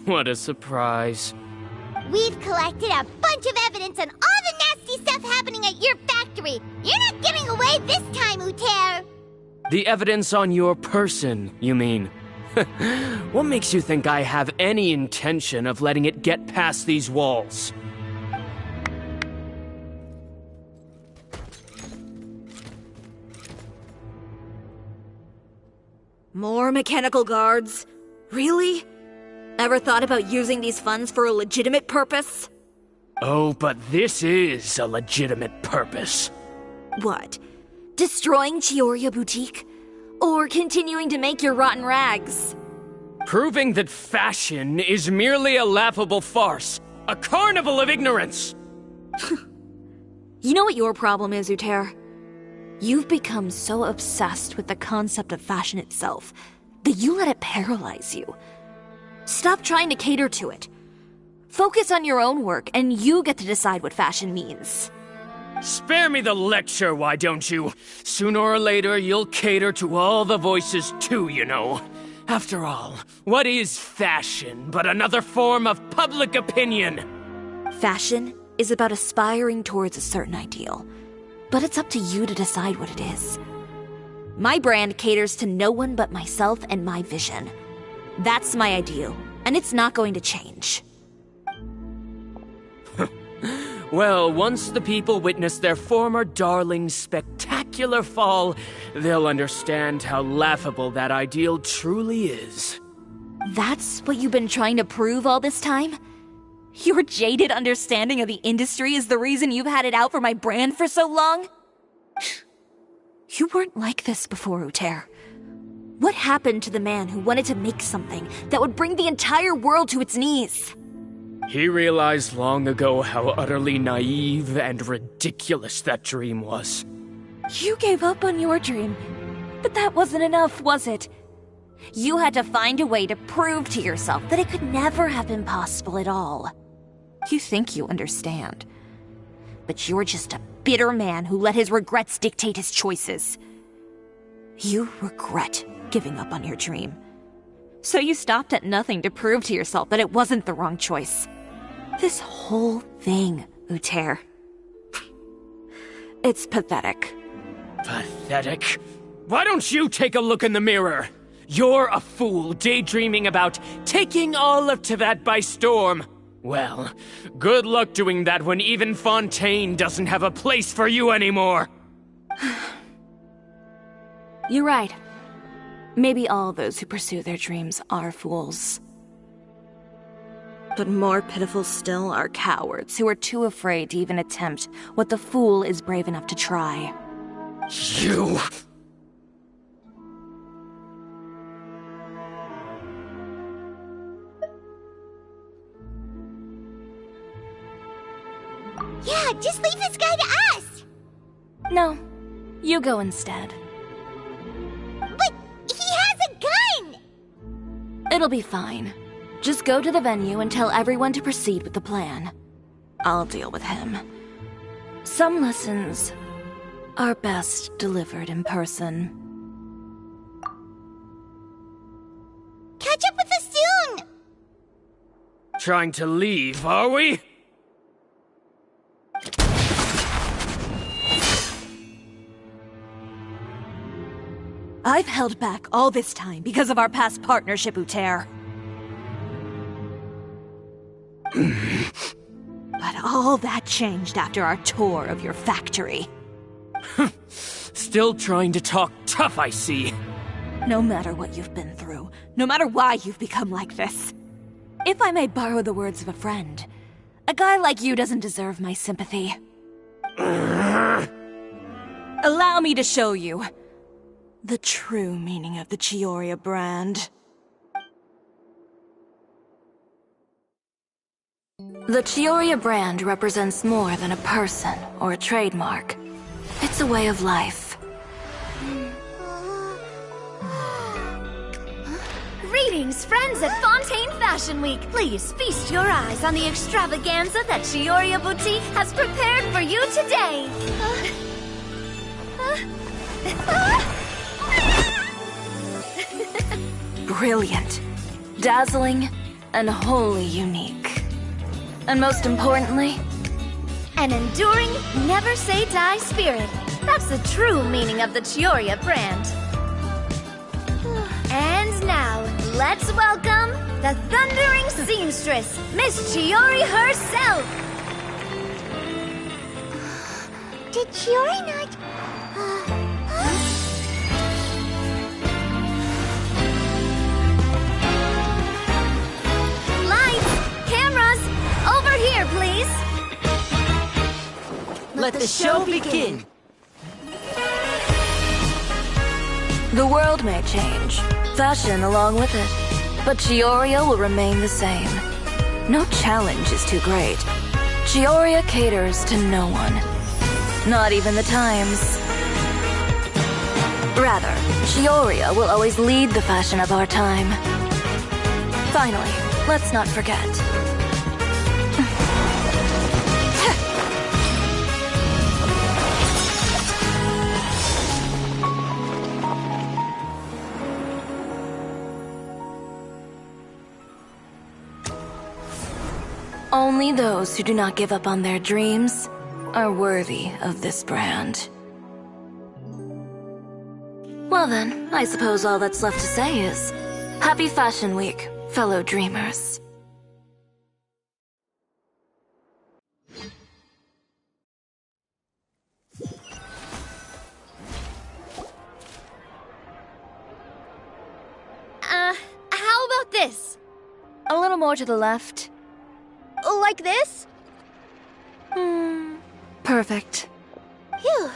What a surprise. We've collected a bunch of evidence on all the nasty stuff happening at your factory. You're not getting away this time, Uter. The evidence on your person, you mean? What makes you think I have any intention of letting it get past these walls? More mechanical guards? Really? Ever thought about using these funds for a legitimate purpose? Oh, but this is a legitimate purpose. What? Destroying Chiori Boutique? Or continuing to make your rotten rags? Proving that fashion is merely a laughable farce. A carnival of ignorance! You know what your problem is, Uter? You've become so obsessed with the concept of fashion itself that you let it paralyze you. Stop trying to cater to it. Focus on your own work, and you get to decide what fashion means. Spare me the lecture, why don't you? Sooner or later, you'll cater to all the voices too, you know. After all, what is fashion but another form of public opinion? Fashion is about aspiring towards a certain ideal, but it's up to you to decide what it is. My brand caters to no one but myself and my vision. That's my ideal, and it's not going to change. Well, once the people witness their former darling's spectacular fall, they'll understand how laughable that ideal truly is. That's what you've been trying to prove all this time? Your jaded understanding of the industry is the reason you've had it out for my brand for so long? You weren't like this before, Uter. What happened to the man who wanted to make something that would bring the entire world to its knees? He realized long ago how utterly naive and ridiculous that dream was. You gave up on your dream, but that wasn't enough, was it? You had to find a way to prove to yourself that it could never have been possible at all. You think you understand, but you're just a bitter man who let his regrets dictate his choices. You regret giving up on your dream. So you stopped at nothing to prove to yourself that it wasn't the wrong choice. This whole thing, Uter. It's pathetic. Pathetic? Why don't you take a look in the mirror? You're a fool daydreaming about taking all of Teyvat by storm. Well, good luck doing that when even Fontaine doesn't have a place for you anymore. You're right. Maybe all those who pursue their dreams are fools. But more pitiful still are cowards who are too afraid to even attempt what the fool is brave enough to try. You... Yeah, just leave this guy to us! No, you go instead. But he has a gun! It'll be fine. Just go to the venue and tell everyone to proceed with the plan. I'll deal with him. Some lessons are best delivered in person. Catch up with us soon! Trying to leave, are we? I've held back all this time because of our past partnership, Uter. But all that changed after our tour of your factory. Still trying to talk tough, I see. No matter what you've been through, no matter why you've become like this. If I may borrow the words of a friend, a guy like you doesn't deserve my sympathy. Allow me to show you the true meaning of the Chiori brand. The Chiori brand represents more than a person or a trademark. It's a way of life. Greetings, friends at Fontaine Fashion Week. Please feast your eyes on the extravaganza that Chiori Boutique has prepared for you today. Brilliant, dazzling, and wholly unique. And most importantly, an enduring, never-say-die spirit. That's the true meaning of the Chiori brand. And now, Let's welcome the thundering seamstress, Miss Chiori herself! Did Chiori not... Lights! Cameras! Over here, please! Let the show begin! The world may change, fashion along with it, but Chioria will remain the same. No challenge is too great. Chioria caters to no one. Not even the times. Rather, Chioria will always lead the fashion of our time. Finally, let's not forget. Only those who do not give up on their dreams are worthy of this brand. Well then, I suppose all that's left to say is, Happy Fashion Week, fellow dreamers. How about this? A little more to the left. Like this? Perfect. Phew.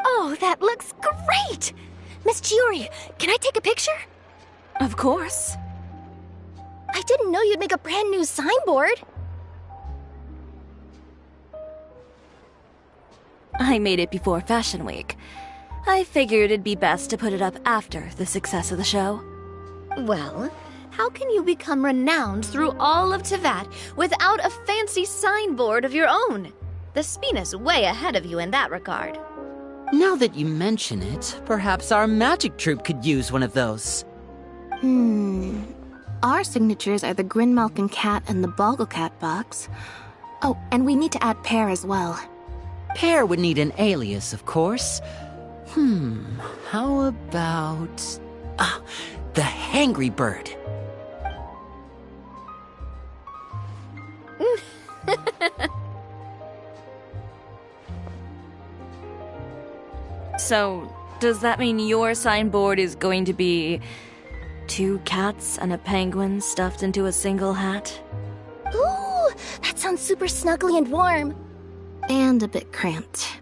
Oh, that looks great! Miss Chiori, can I take a picture? Of course. I didn't know you'd make a brand new signboard. I made it before Fashion Week. I figured it'd be best to put it up after the success of the show. Well, how can you become renowned through all of Tevat without a fancy signboard of your own? The Spina's way ahead of you in that regard. Now that you mention it, perhaps our magic troupe could use one of those. Our signatures are the Grinmalkin cat and the Bogglecat box. Oh, and we need to add Pear as well. Pear would need an alias, of course. How about... the Hangry Bird. So, does that mean your signboard is going to be 2 cats and a penguin stuffed into a single hat? Ooh, that sounds super snuggly and warm. And a bit cramped.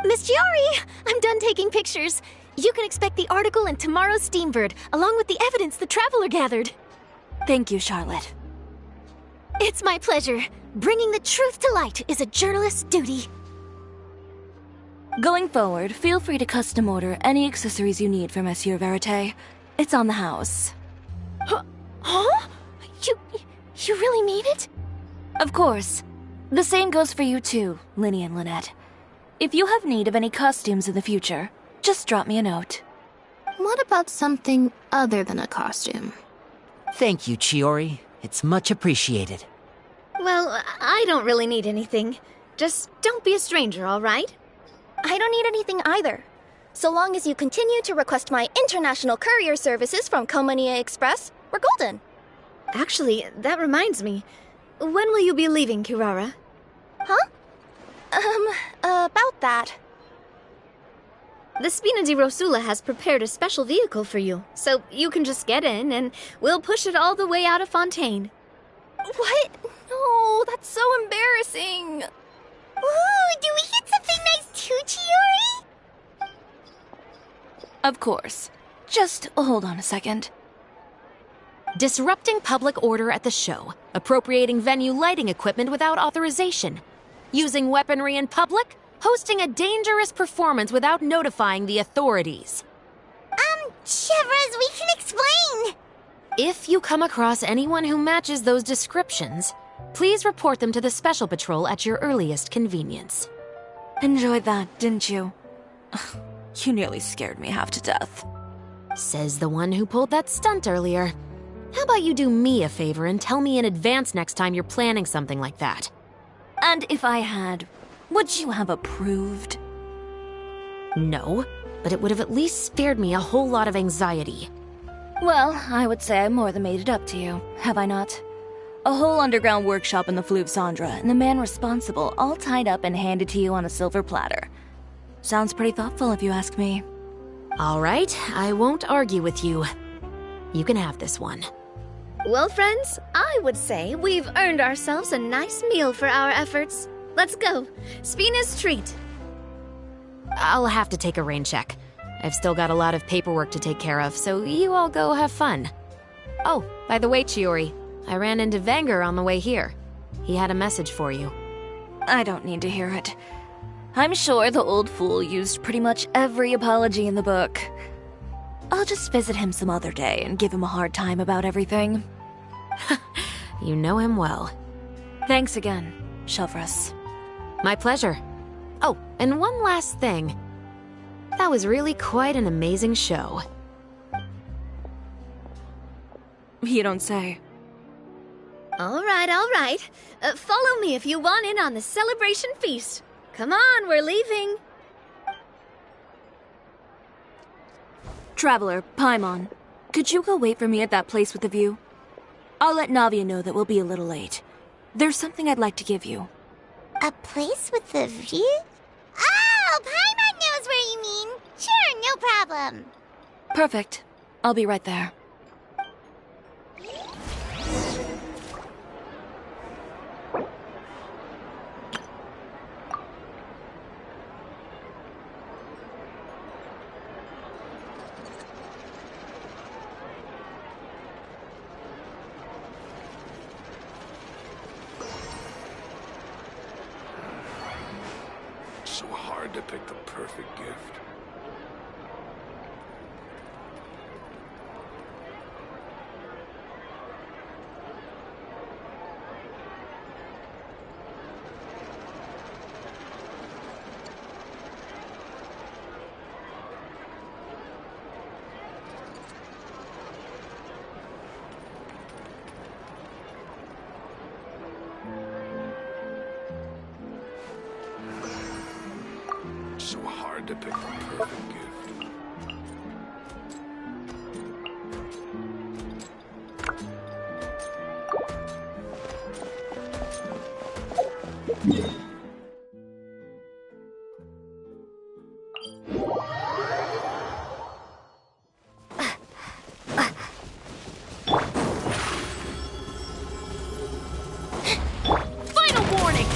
Miss Chiori, I'm done taking pictures. You can expect the article in tomorrow's Steambird, along with the evidence the Traveler gathered. Thank you, Charlotte. It's my pleasure. Bringing the truth to light is a journalist's duty. Going forward, feel free to custom order any accessories you need for Monsieur Verite. It's on the house. Huh? You really mean it? Of course. The same goes for you too, Linny and Lynette. If you have need of any costumes in the future, just drop me a note. What about something other than a costume? Thank you, Chiori. It's much appreciated. Well, I don't really need anything. Just don't be a stranger, all right? I don't need anything either. So long as you continue to request my international courier services from Komania Express, we're golden. Actually, that reminds me. When will you be leaving, Kirara? Huh? About that. The Spina di Rosula has prepared a special vehicle for you, so you can just get in and we'll push it all the way out of Fontaine. What? No, that's so embarrassing. Ooh, do we get something nice too, Chiori? Of course. Just hold on a second. Disrupting public order at the show, appropriating venue lighting equipment without authorization, using weaponry in public, hosting a dangerous performance without notifying the authorities. Chevras, we can explain! If you come across anyone who matches those descriptions, please report them to the Special Patrol at your earliest convenience. Enjoyed that, didn't you? You nearly scared me half to death. Says the one who pulled that stunt earlier. How about you do me a favor and tell me in advance next time you're planning something like that? And if I had, would you have approved? No, but it would have at least spared me a whole lot of anxiety. Well, I would say I more than made it up to you, have I not? A whole underground workshop in the Fleuve Sandra, and the man responsible all tied up and handed to you on a silver platter. Sounds pretty thoughtful if you ask me. All right, I won't argue with you. You can have this one. Well, friends, I would say we've earned ourselves a nice meal for our efforts. Let's go. Spina's treat. I'll have to take a rain check. I've still got a lot of paperwork to take care of, so you all go have fun. Oh, by the way, Chiori, I ran into Wenger on the way here. He had a message for you. I don't need to hear it. I'm sure the old fool used pretty much every apology in the book. I'll just visit him some other day and give him a hard time about everything. You know him well. Thanks again, Shelvrus. My pleasure. Oh, and one last thing. That was really quite an amazing show. You don't say. All right. Follow me if you want in on the celebration feast. Come on, we're leaving. Traveler, Paimon, could you go wait for me at that place with the view? I'll let Navia know that we'll be a little late. There's something I'd like to give you. A place with a view? Oh, Paimon knows where you mean. Sure, no problem. Perfect. I'll be right there. So hard to pick the perfect gift. So hard to pick the perfect gift. Final warning!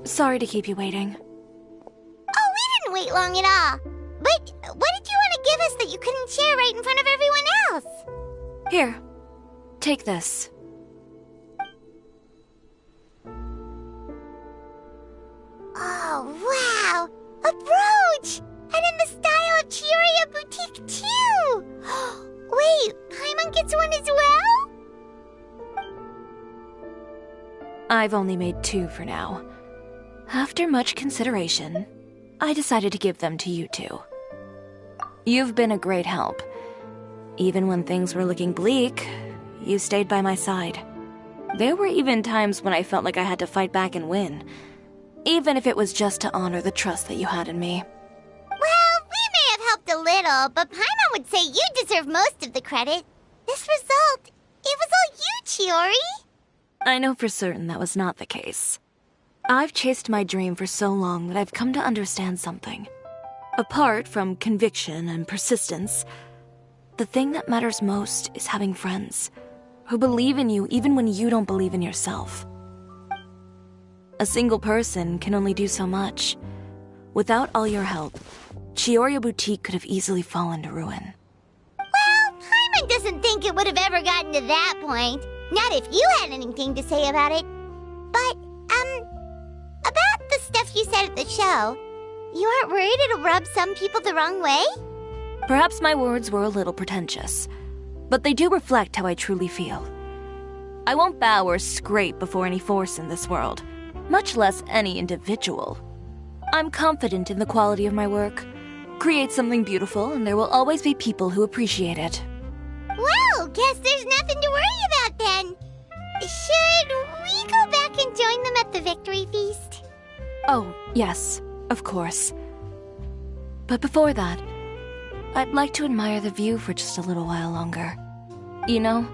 Sorry to keep you waiting. Oh, we didn't wait long at all. But what did you want to give us that you couldn't share right in front of everyone else? Here, take this. Oh, wow! A brooch! And in the style of Chiori Boutique, too! Wait, Paimon gets one as well? I've only made 2 for now. After much consideration, I decided to give them to you two. You've been a great help. Even when things were looking bleak, you stayed by my side. There were even times when I felt like I had to fight back and win, even if it was just to honor the trust that you had in me. Well, we may have helped a little, but Paimon would say you deserve most of the credit. This result, it was all you, Chiori. I know for certain that was not the case. I've chased my dream for so long that I've come to understand something. Apart from conviction and persistence, the thing that matters most is having friends who believe in you even when you don't believe in yourself. A single person can only do so much. Without all your help, Chiori Boutique could have easily fallen to ruin. Well, Paimon doesn't think it would have ever gotten to that point. Not if you had anything to say about it. But, about the stuff you said at the show, you aren't worried it'll rub some people the wrong way? Perhaps my words were a little pretentious, but they do reflect how I truly feel. I won't bow or scrape before any force in this world, much less any individual. I'm confident in the quality of my work. Create something beautiful, and there will always be people who appreciate it. Well, guess there's nothing to worry about then. Should we go back and join them at the victory feast? Oh, yes, of course. But before that, I'd like to admire the view for just a little while longer. You know,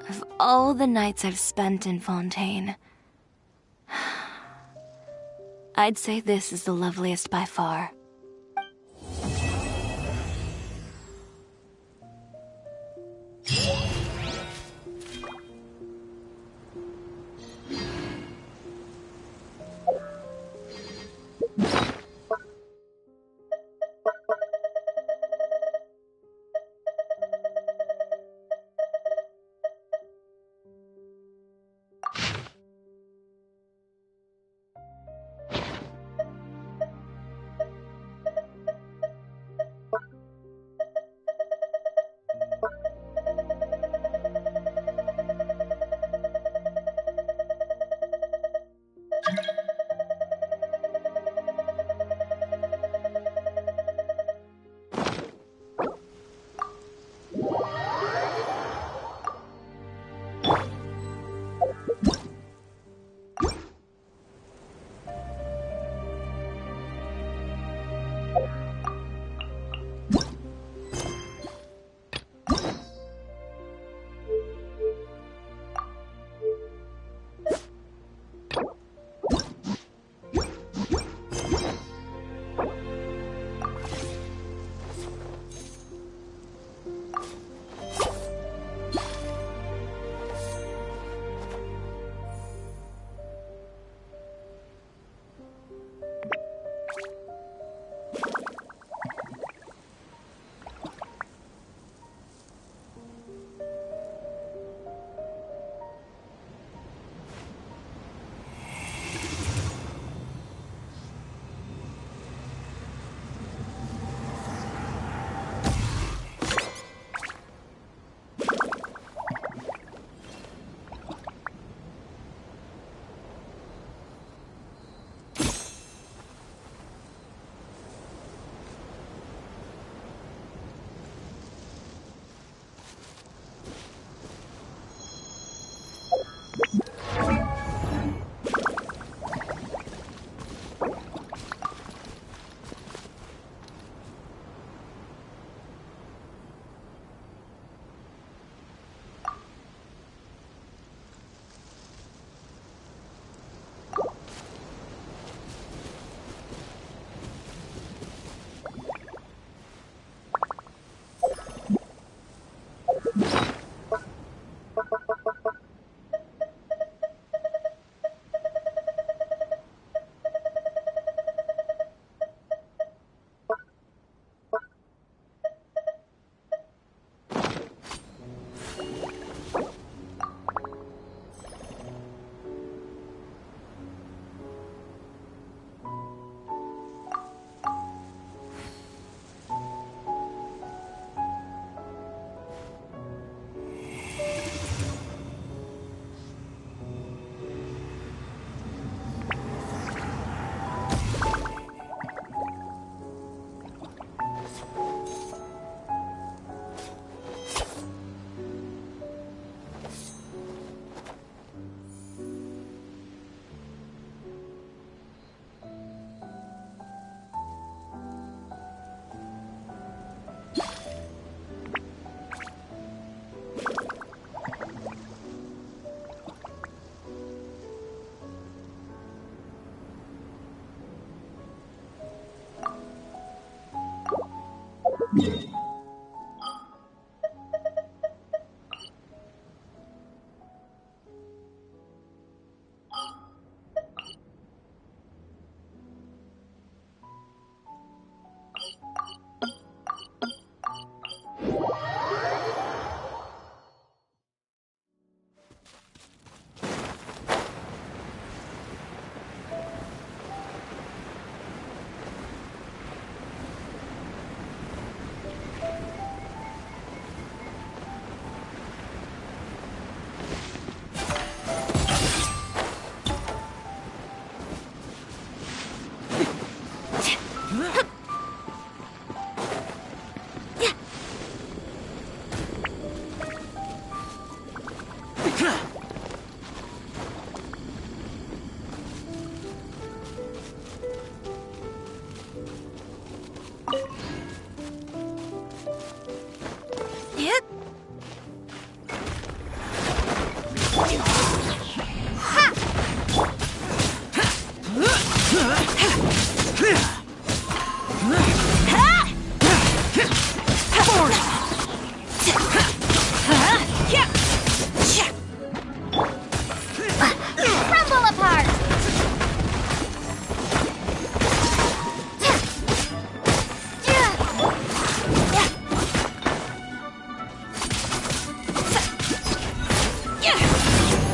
of all the nights I've spent in Fontaine, I'd say this is the loveliest by far. Yep. Crumble apart!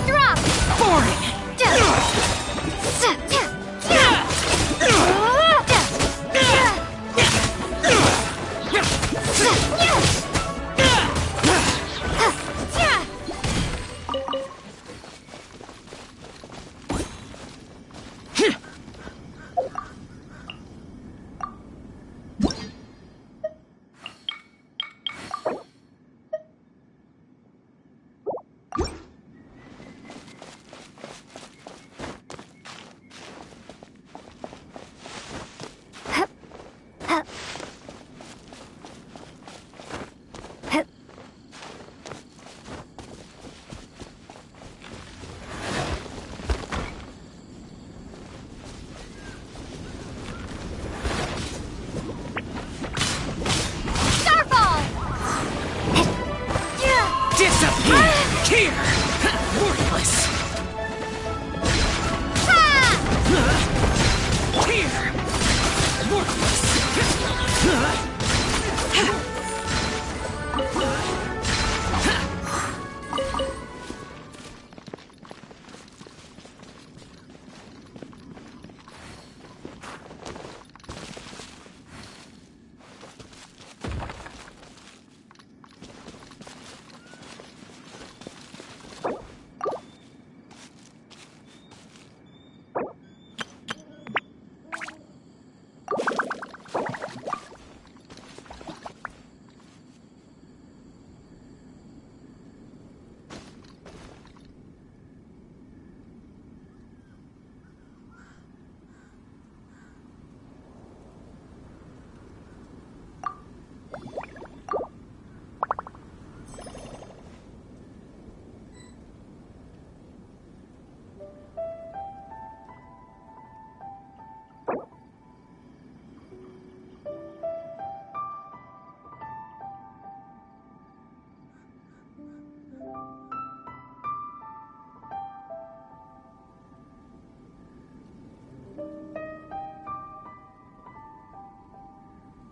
Drop! Disappear! Here! Worthless! Here!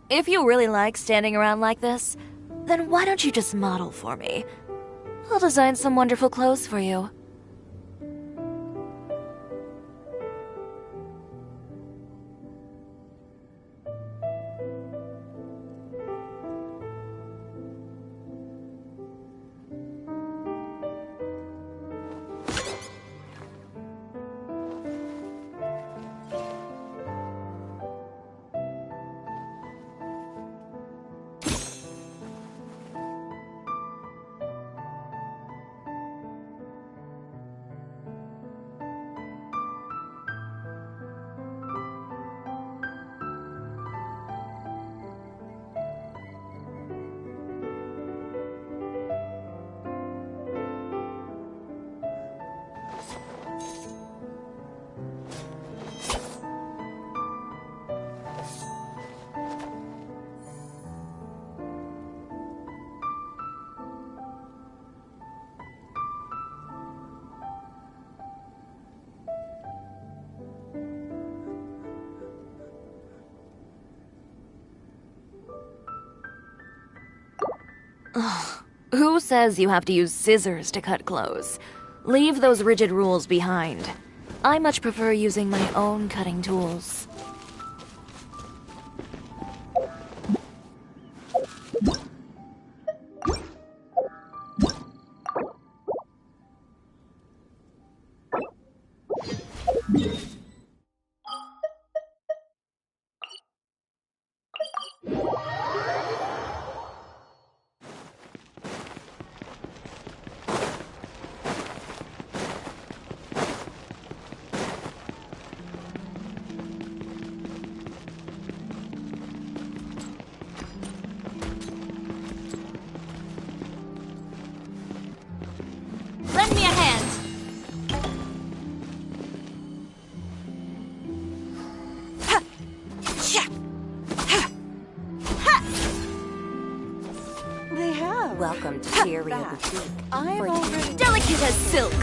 If you really like standing around like this, then why don't you just model for me? I'll design some wonderful clothes for you. Ugh. Who says you have to use scissors to cut clothes? Leave those rigid rules behind. I much prefer using my own cutting tools. Welcome to Chiori Boutique. I've already... Delicate as silk.